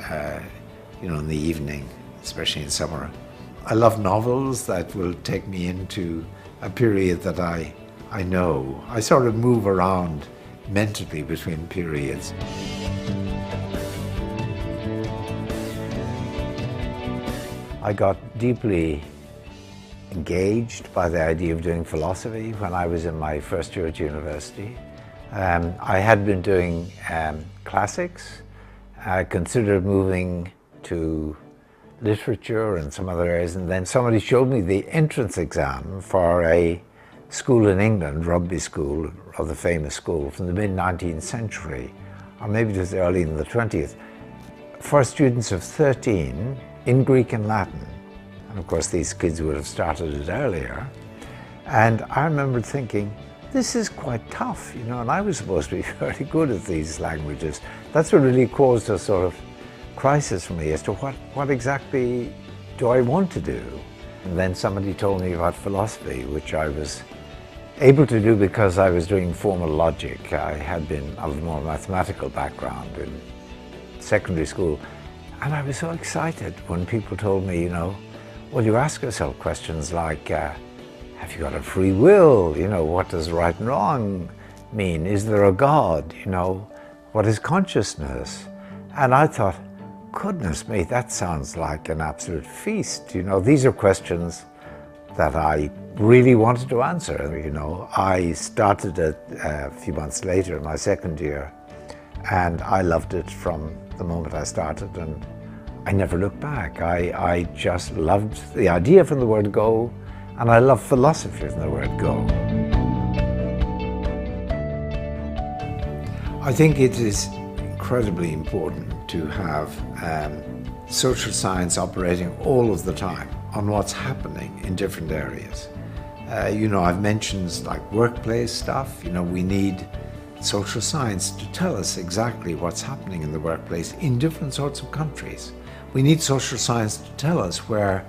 in the evening, especially in summer. I love novels that will take me into a period that I know. I sort of move around mentally between periods. I got deeply engaged by the idea of doing philosophy when I was in my first year at university. I had been doing classics. I considered moving to literature and some other areas, and then somebody showed me the entrance exam for a school in England, rugby school, rather famous school from the mid-19th century, or maybe it was early in the 20th, for students of 13 in Greek and Latin. And of course these kids would have started it earlier. And I remember thinking, this is quite tough, and I was supposed to be very good at these languages. That's what really caused a sort of crisis for me as to what exactly do I want to do. And then somebody told me about philosophy, which I was able to do because I was doing formal logic. I had been of a more mathematical background in secondary school, and I was so excited when people told me, well, you ask yourself questions like, have you got a free will? What does right and wrong mean? Is there a God? What is consciousness? And I thought, goodness me, that sounds like an absolute feast. These are questions that I really wanted to answer. I started it a few months later in my second year, and I loved it from the moment I started, and I never looked back. I just loved the idea from the word go, and I love philosophy from the word go. I think it is incredibly important to have social science operating all of the time on what's happening in different areas. I've mentioned like workplace stuff. We need social science to tell us exactly what's happening in the workplace in different sorts of countries. We need social science to tell us where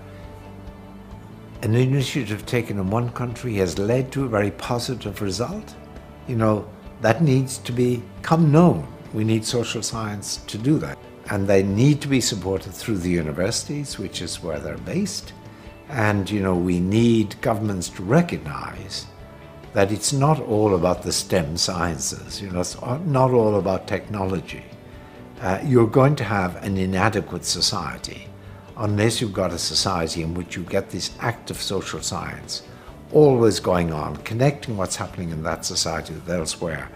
an initiative taken in one country has led to a very positive result. That needs to become known. We need social science to do that. And they need to be supported through the universities, which is where they're based. And, we need governments to recognize that it's not all about the STEM sciences, it's not all about technology. You're going to have an inadequate society unless you've got a society in which you get this active social science always going on, connecting what's happening in that society with elsewhere,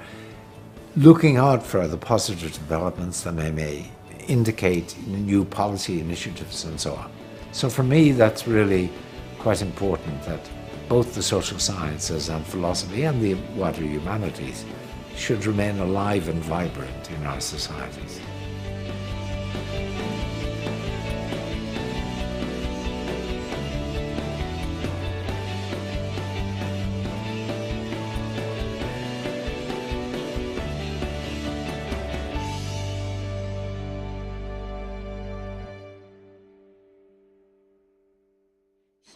looking out for the positive developments that they may indicate new policy initiatives and so on. So for me, that's really quite important that both the social sciences and philosophy and the wider humanities should remain alive and vibrant in our societies.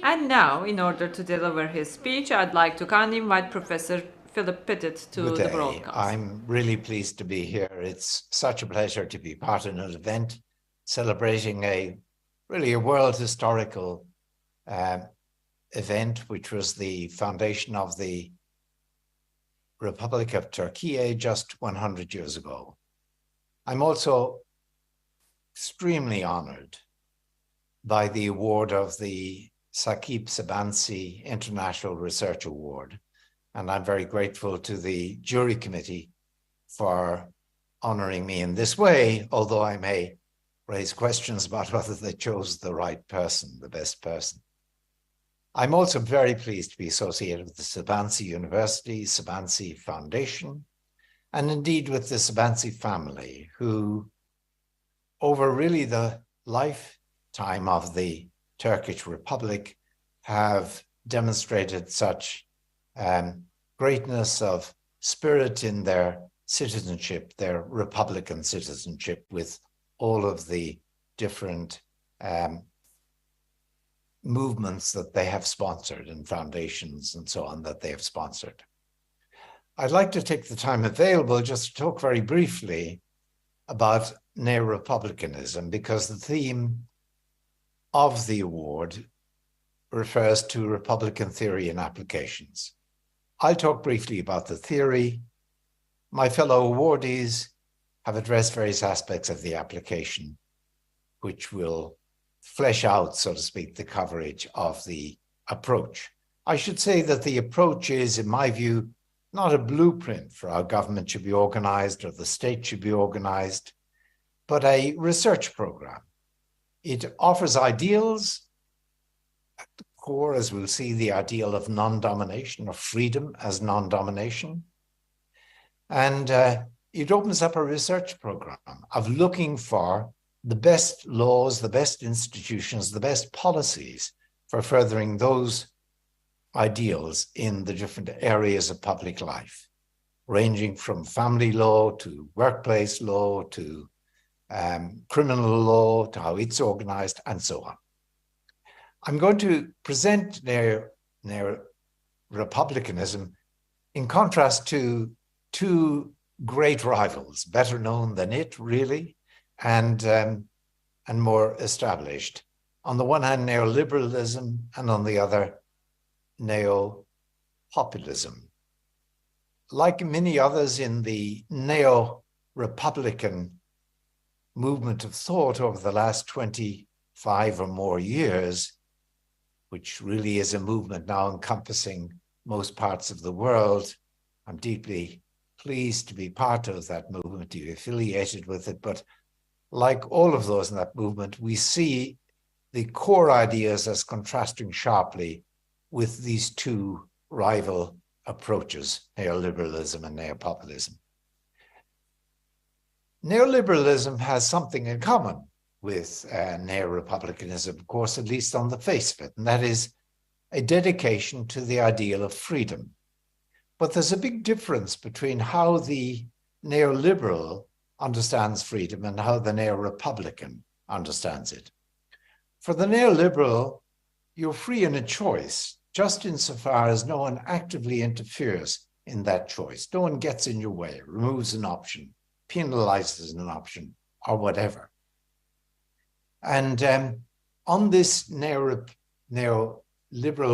And now, in order to deliver his speech, I'd like to kindly invite Professor Philip Pettit to Good the day. broadcast. I'm really pleased to be here. It's such a pleasure to be part of an event celebrating a world historical event, which was the foundation of the Republic of Turkey just 100 years ago. I'm also extremely honored by the award of the Sakıp Sabancı International Research Award. And I'm very grateful to the jury committee for honoring me in this way, although I may raise questions about whether they chose the right person, the best person. I'm also very pleased to be associated with the Sabancı University, Sabancı Foundation, and indeed with the Sabancı family, who over really the lifetime of the Turkish Republic have demonstrated such greatness of spirit in their citizenship, their Republican citizenship, with all of the different movements that they have sponsored and foundations and so on that they have sponsored. I'd like to take the time available just to talk very briefly about neo-republicanism, because the theme of the award refers to Republican theory and applications. I'll talk briefly about the theory. My fellow awardees have addressed various aspects of the application, which will flesh out, so to speak, the coverage of the approach. I should say that the approach is, in my view, not a blueprint for how government should be organized or the state should be organized, but a research program. It offers ideals. At the core, as we'll see, the ideal of non-domination, or freedom as non-domination. And it opens up a research program of looking for the best laws, the best institutions, the best policies for furthering those ideals in the different areas of public life, ranging from family law to workplace law to criminal law, to how it's organized, and so on. I'm going to present neo-republicanism in contrast to two great rivals, better known than it, really, and more established. On the one hand, neoliberalism, and on the other, neo-populism. Like many others in the neo-republican movement of thought over the last 25 or more years, which really is a movement now encompassing most parts of the world. I'm deeply pleased to be part of that movement, to be affiliated with it. But like all of those in that movement, we see the core ideas as contrasting sharply with these two rival approaches, neoliberalism and neopopulism. Neoliberalism has something in common with neo-republicanism, of course, at least on the face of it, and that is a dedication to the ideal of freedom. But there's a big difference between how the neoliberal understands freedom and how the neo-republican understands it. For the neoliberal, you're free in a choice, just insofar as no one actively interferes in that choice. No one gets in your way, removes an option, penalizes an option, or whatever. And on this neoliberal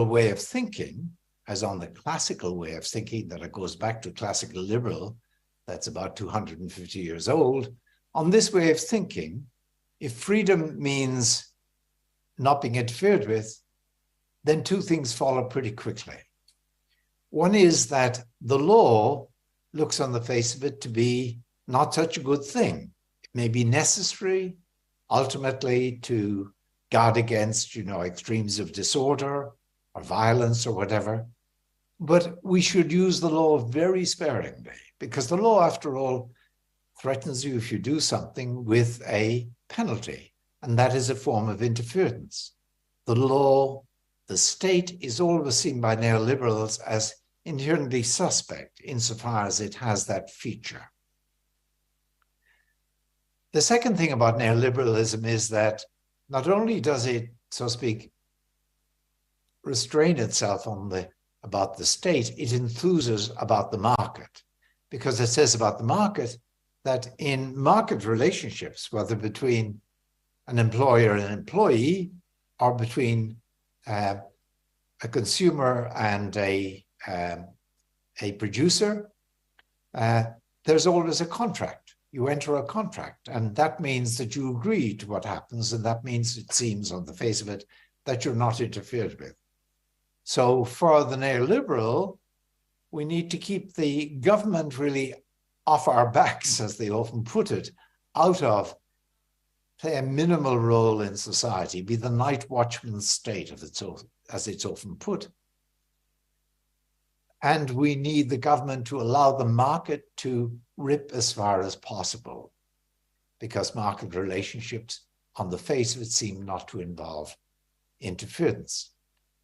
way of thinking, as on the classical way of thinking that it goes back to classical liberal, that's about 250 years old, on this way of thinking, if freedom means not being interfered with, then two things follow pretty quickly. One is that the law looks on the face of it to be not such a good thing. It may be necessary ultimately to guard against, extremes of disorder or violence or whatever, but we should use the law very sparingly, because the law, after all, threatens you if you do something with a penalty, and that is a form of interference. The law, the state, is always seen by neoliberals as inherently suspect insofar as it has that feature. The second thing about neoliberalism is that not only does it, so to speak, restrain itself about the state, it enthuses about the market, because it says about the market that in market relationships, whether between an employer and an employee, or between a consumer and a producer, there's always a contract. You enter a contract, and that means that you agree to what happens, and that means, it seems on the face of it, that you're not interfered with. So for the neoliberal, we need to keep the government really off our backs, as they often put it, out of, play a minimal role in society, be the night watchman state, as it's often put. And we need the government to allow the market to rip as far as possible, because market relationships, on the face of it, seem not to involve interference.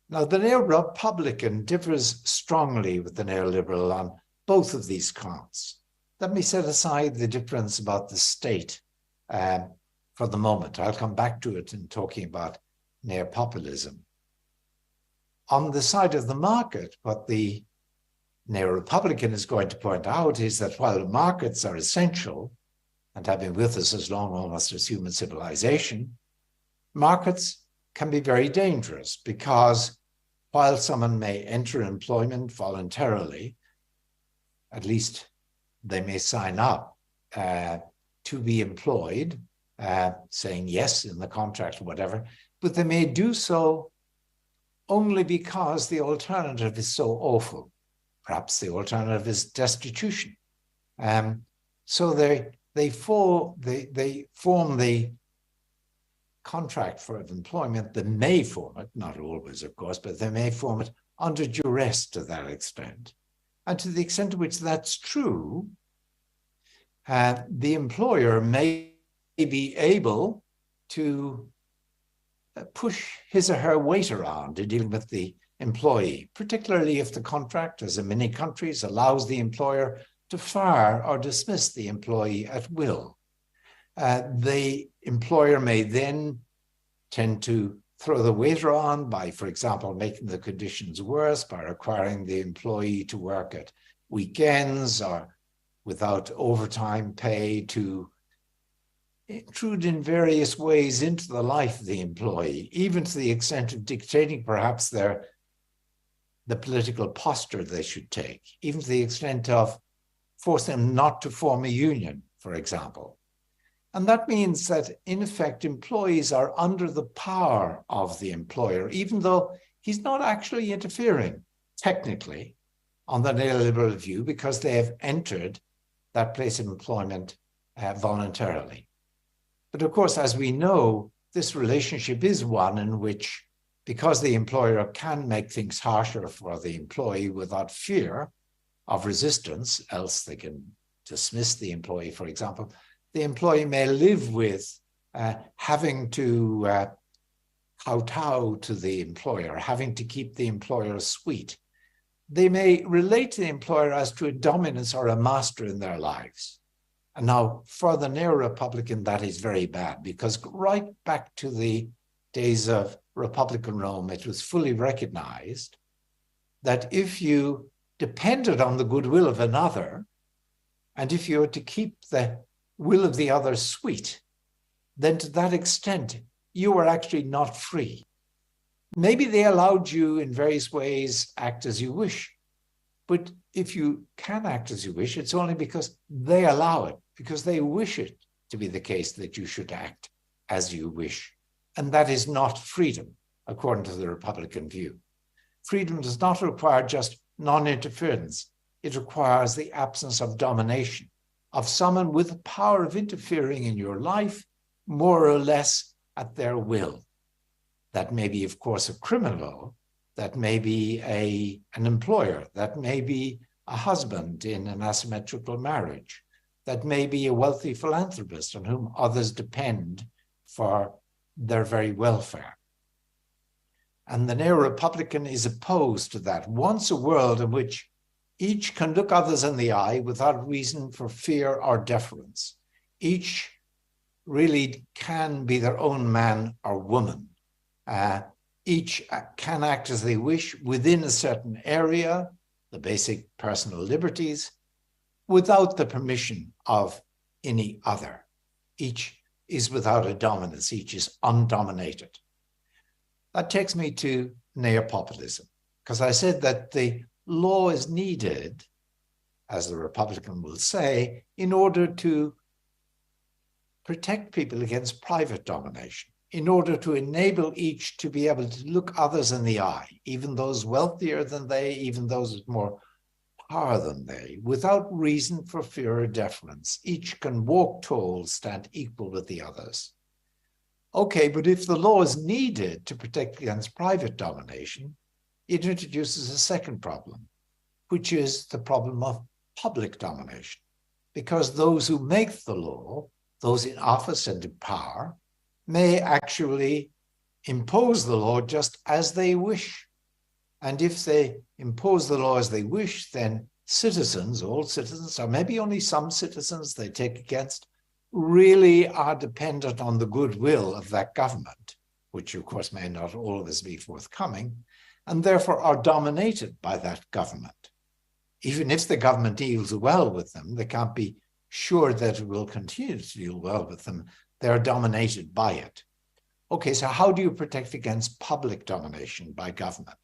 Now, the neo-Republican differs strongly with the neoliberal on both of these counts. Let me set aside the difference about the state for the moment. I'll come back to it in talking about neopopulism. On the side of the market, what the neo-Republican is going to point out is that while markets are essential and have been with us as long almost as human civilization, markets can be very dangerous, because while someone may enter employment voluntarily, at least they may sign up to be employed, saying yes in the contract or whatever, but they may do so only because the alternative is so awful. Perhaps the alternative is destitution. So they form the contract for employment. They may form it, not always, of course, but they may form it under duress to that extent. And to the extent to which that's true, the employer may be able to push his or her weight around in dealing with the employee, particularly if the contract, as in many countries, allows the employer to fire or dismiss the employee at will. The employer may then tend to throw the weight on by, for example, making the conditions worse, by requiring the employee to work at weekends or without overtime pay, to intrude in various ways into the life of the employee, even to the extent of dictating perhaps the political posture they should take, even to the extent of forcing them not to form a union, for example. And that means that, in effect, employees are under the power of the employer, even though he's not actually interfering, technically, on the neoliberal view, because they have entered that place of employment voluntarily. But of course, as we know, this relationship is one in which, because the employer can make things harsher for the employee without fear of resistance, else they can dismiss the employee, for example, the employee may live with having to kowtow to the employer, having to keep the employer sweet. They may relate to the employer as to a dominance or a master in their lives. And now, for the neo-Republican, that is very bad, because right back to the days of Republican Rome, it was fully recognized that if you depended on the goodwill of another, and if you were to keep the will of the other sweet, then to that extent, you were actually not free. Maybe they allowed you in various ways act as you wish, but if you can act as you wish, it's only because they allow it, because they wish it to be the case that you should act as you wish. And that is not freedom, according to the Republican view. Freedom does not require just non-interference. It requires the absence of domination, of someone with the power of interfering in your life, more or less at their will. That may be, of course, a criminal, that may be an employer, that may be a husband in an asymmetrical marriage, that may be a wealthy philanthropist on whom others depend for their very welfare. And the neo-Republican is opposed to that, wants a world in which each can look others in the eye without reason for fear or deference. Each really can be their own man or woman. Each can act as they wish within a certain area, the basic personal liberties, without the permission of any other. Each is without a dominance. Each is undominated. That takes me to neopopulism, because I said that the law is needed, as the Republican will say, in order to protect people against private domination. in order to enable each to be able to look others in the eye, even those wealthier than they, even those with more power than they, without reason for fear or deference. Each can walk tall, stand equal with the others. Okay, but if the law is needed to protect against private domination, it introduces a second problem, which is the problem of public domination. Because those who make the law, those in office and in power, may actually impose the law just as they wish. And if they impose the law as they wish, then citizens, all citizens, or maybe only some citizens they take against, really are dependent on the goodwill of that government, which of course may not always be forthcoming, and therefore are dominated by that government. Even if the government deals well with them, they can't be sure that it will continue to deal well with them. They're dominated by it. Okay, so how do you protect against public domination by government?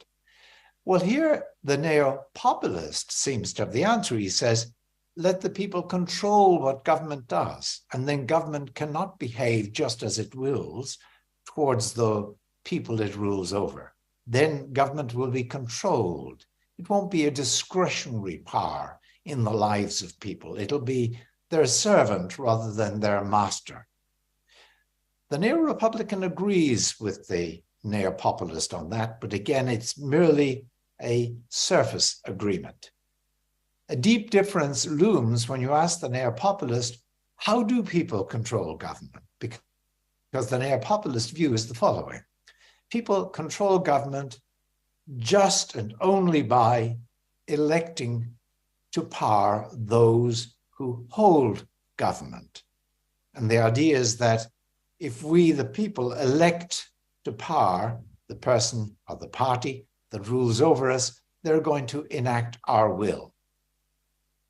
Well, here the neo-populist seems to have the answer. He says, let the people control what government does, and then government cannot behave just as it wills towards the people it rules over. Then government will be controlled. It won't be a discretionary power in the lives of people. It'll be their servant rather than their master. The neo-republican agrees with the neo-populist on that, but again, it's merely a surface agreement. A deep difference looms when you ask the neo-populist, how do people control government? Because the neo-populist view is the following. People control government just and only by electing to power those who hold government. And the idea is that if we, the people, elect to power the person or the party that rules over us, they're going to enact our will.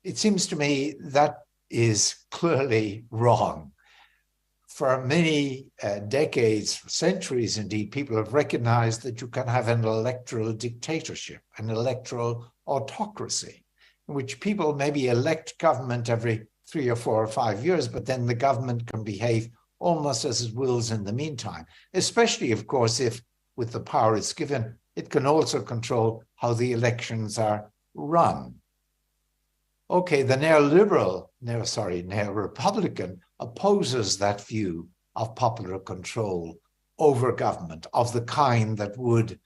It seems to me that is clearly wrong. For many decades, centuries indeed, people have recognized that you can have an electoral dictatorship, an electoral autocracy, in which people maybe elect government every 3 or 4 or 5 years, but then the government can behave almost as it wills in the meantime, especially, of course, if with the power it's given, it can also control how the elections are run. Okay, the neo-Republican opposes that view of popular control over government of the kind that would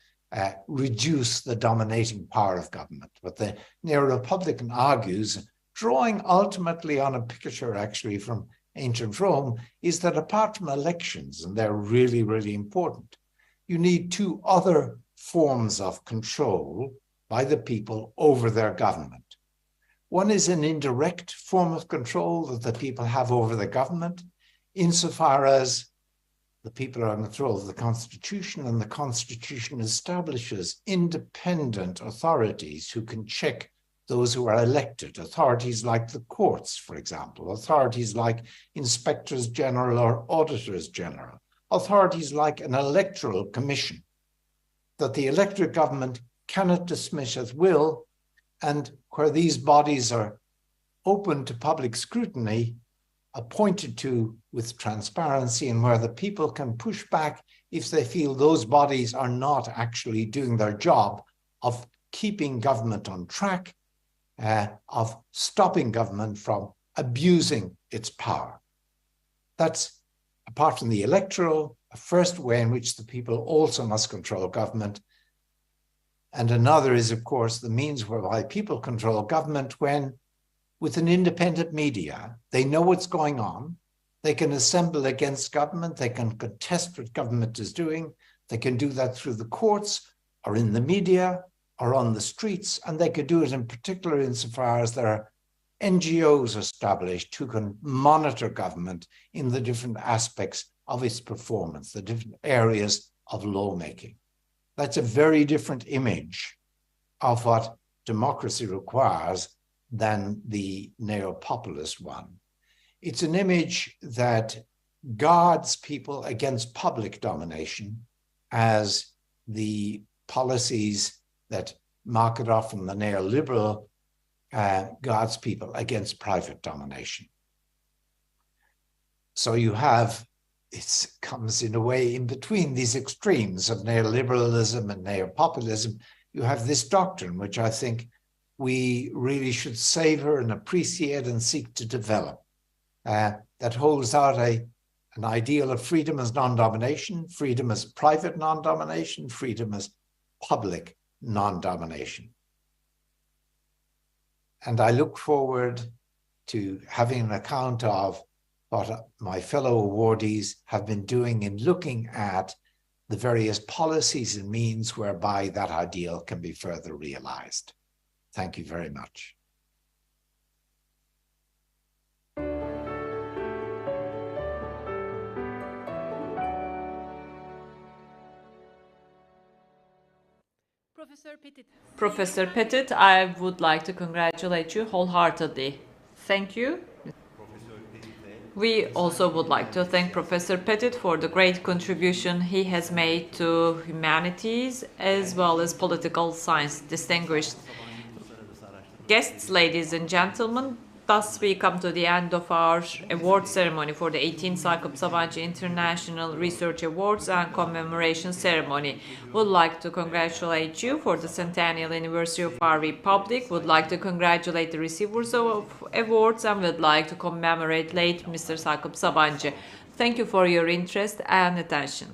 reduce the dominating power of government. But the neo-Republican argues, drawing ultimately on a picture actually from ancient Rome, is that apart from elections, and they're really, really important, you need two other forms of control by the people over their government. One is an indirect form of control that the people have over the government, insofar as the people are in control of the Constitution, and the Constitution establishes independent authorities who can check those who are elected, authorities like the courts, for example, authorities like inspectors general or auditors general, authorities like an electoral commission that the elected government cannot dismiss at will, and where these bodies are open to public scrutiny, appointed to with transparency, and where the people can push back if they feel those bodies are not actually doing their job of keeping government on track, of stopping government from abusing its power. That's, apart from the electoral, a first way in which the people also must control government. And another is, of course, the means whereby people control government when, with an independent media, they know what's going on, they can assemble against government, they can contest what government is doing, they can do that through the courts or in the media or on the streets, and they can do it in particular insofar as there are NGOs established who can monitor government in the different aspects of its performance, the different areas of lawmaking. That's a very different image of what democracy requires than the neo-populist one. It's an image that guards people against public domination, as the policies that mark it off from the neoliberal guards people against private domination. So you have it comes in a way in between these extremes of neoliberalism and neopopulism. You have this doctrine, which I think we really should savor and appreciate and seek to develop, that holds out an ideal of freedom as non-domination, freedom as private non-domination, freedom as public non-domination. And I look forward to having an account of what my fellow awardees have been doing in looking at the various policies and means whereby that ideal can be further realized. Thank you very much. Professor Petit, I would like to congratulate you wholeheartedly. Thank you. We also would like to thank Professor Petit for the great contribution he has made to humanities as well as political science. Distinguished guests, ladies and gentlemen, thus we come to the end of our award ceremony for the 18th Sakıp Sabancı International Research Awards and commemoration ceremony. Would like to congratulate you for the centennial anniversary of our republic. Would like to congratulate the receivers of awards and would like to commemorate late Mr. Sakıp Sabancı. Thank you for your interest and attention.